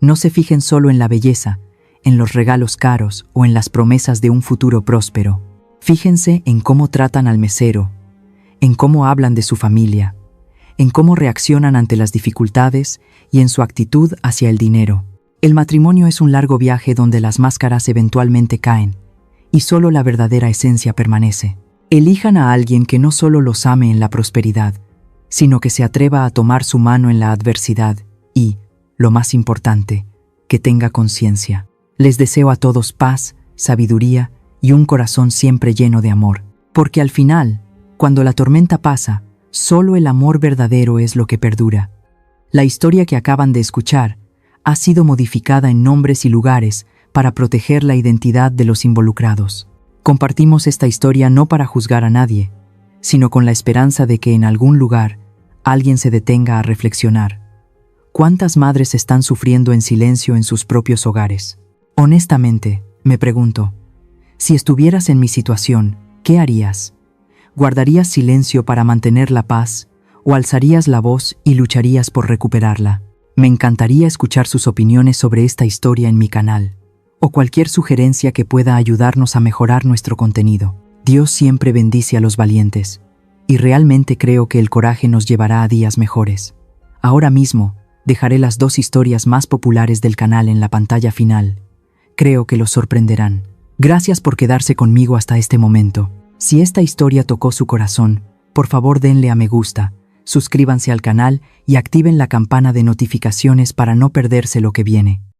No se fijen solo en la belleza, en los regalos caros o en las promesas de un futuro próspero. Fíjense en cómo tratan al mesero, en cómo hablan de su familia, en cómo reaccionan ante las dificultades y en su actitud hacia el dinero. El matrimonio es un largo viaje donde las máscaras eventualmente caen y solo la verdadera esencia permanece. Elijan a alguien que no solo los ame en la prosperidad, sino que se atreva a tomar su mano en la adversidad y, lo más importante, que tenga conciencia. Les deseo a todos paz, sabiduría y un corazón siempre lleno de amor, porque al final, cuando la tormenta pasa, solo el amor verdadero es lo que perdura. La historia que acaban de escuchar ha sido modificada en nombres y lugares para proteger la identidad de los involucrados. Compartimos esta historia no para juzgar a nadie, sino con la esperanza de que en algún lugar alguien se detenga a reflexionar. ¿Cuántas madres están sufriendo en silencio en sus propios hogares? Honestamente, me pregunto, si estuvieras en mi situación, ¿qué harías? ¿Guardarías silencio para mantener la paz o alzarías la voz y lucharías por recuperarla? Me encantaría escuchar sus opiniones sobre esta historia en mi canal, o cualquier sugerencia que pueda ayudarnos a mejorar nuestro contenido. Dios siempre bendice a los valientes, y realmente creo que el coraje nos llevará a días mejores. Ahora mismo, dejaré las 2 historias más populares del canal en la pantalla final. Creo que los sorprenderán. Gracias por quedarse conmigo hasta este momento. Si esta historia tocó su corazón, por favor denle a me gusta, suscríbanse al canal y activen la campana de notificaciones para no perderse lo que viene.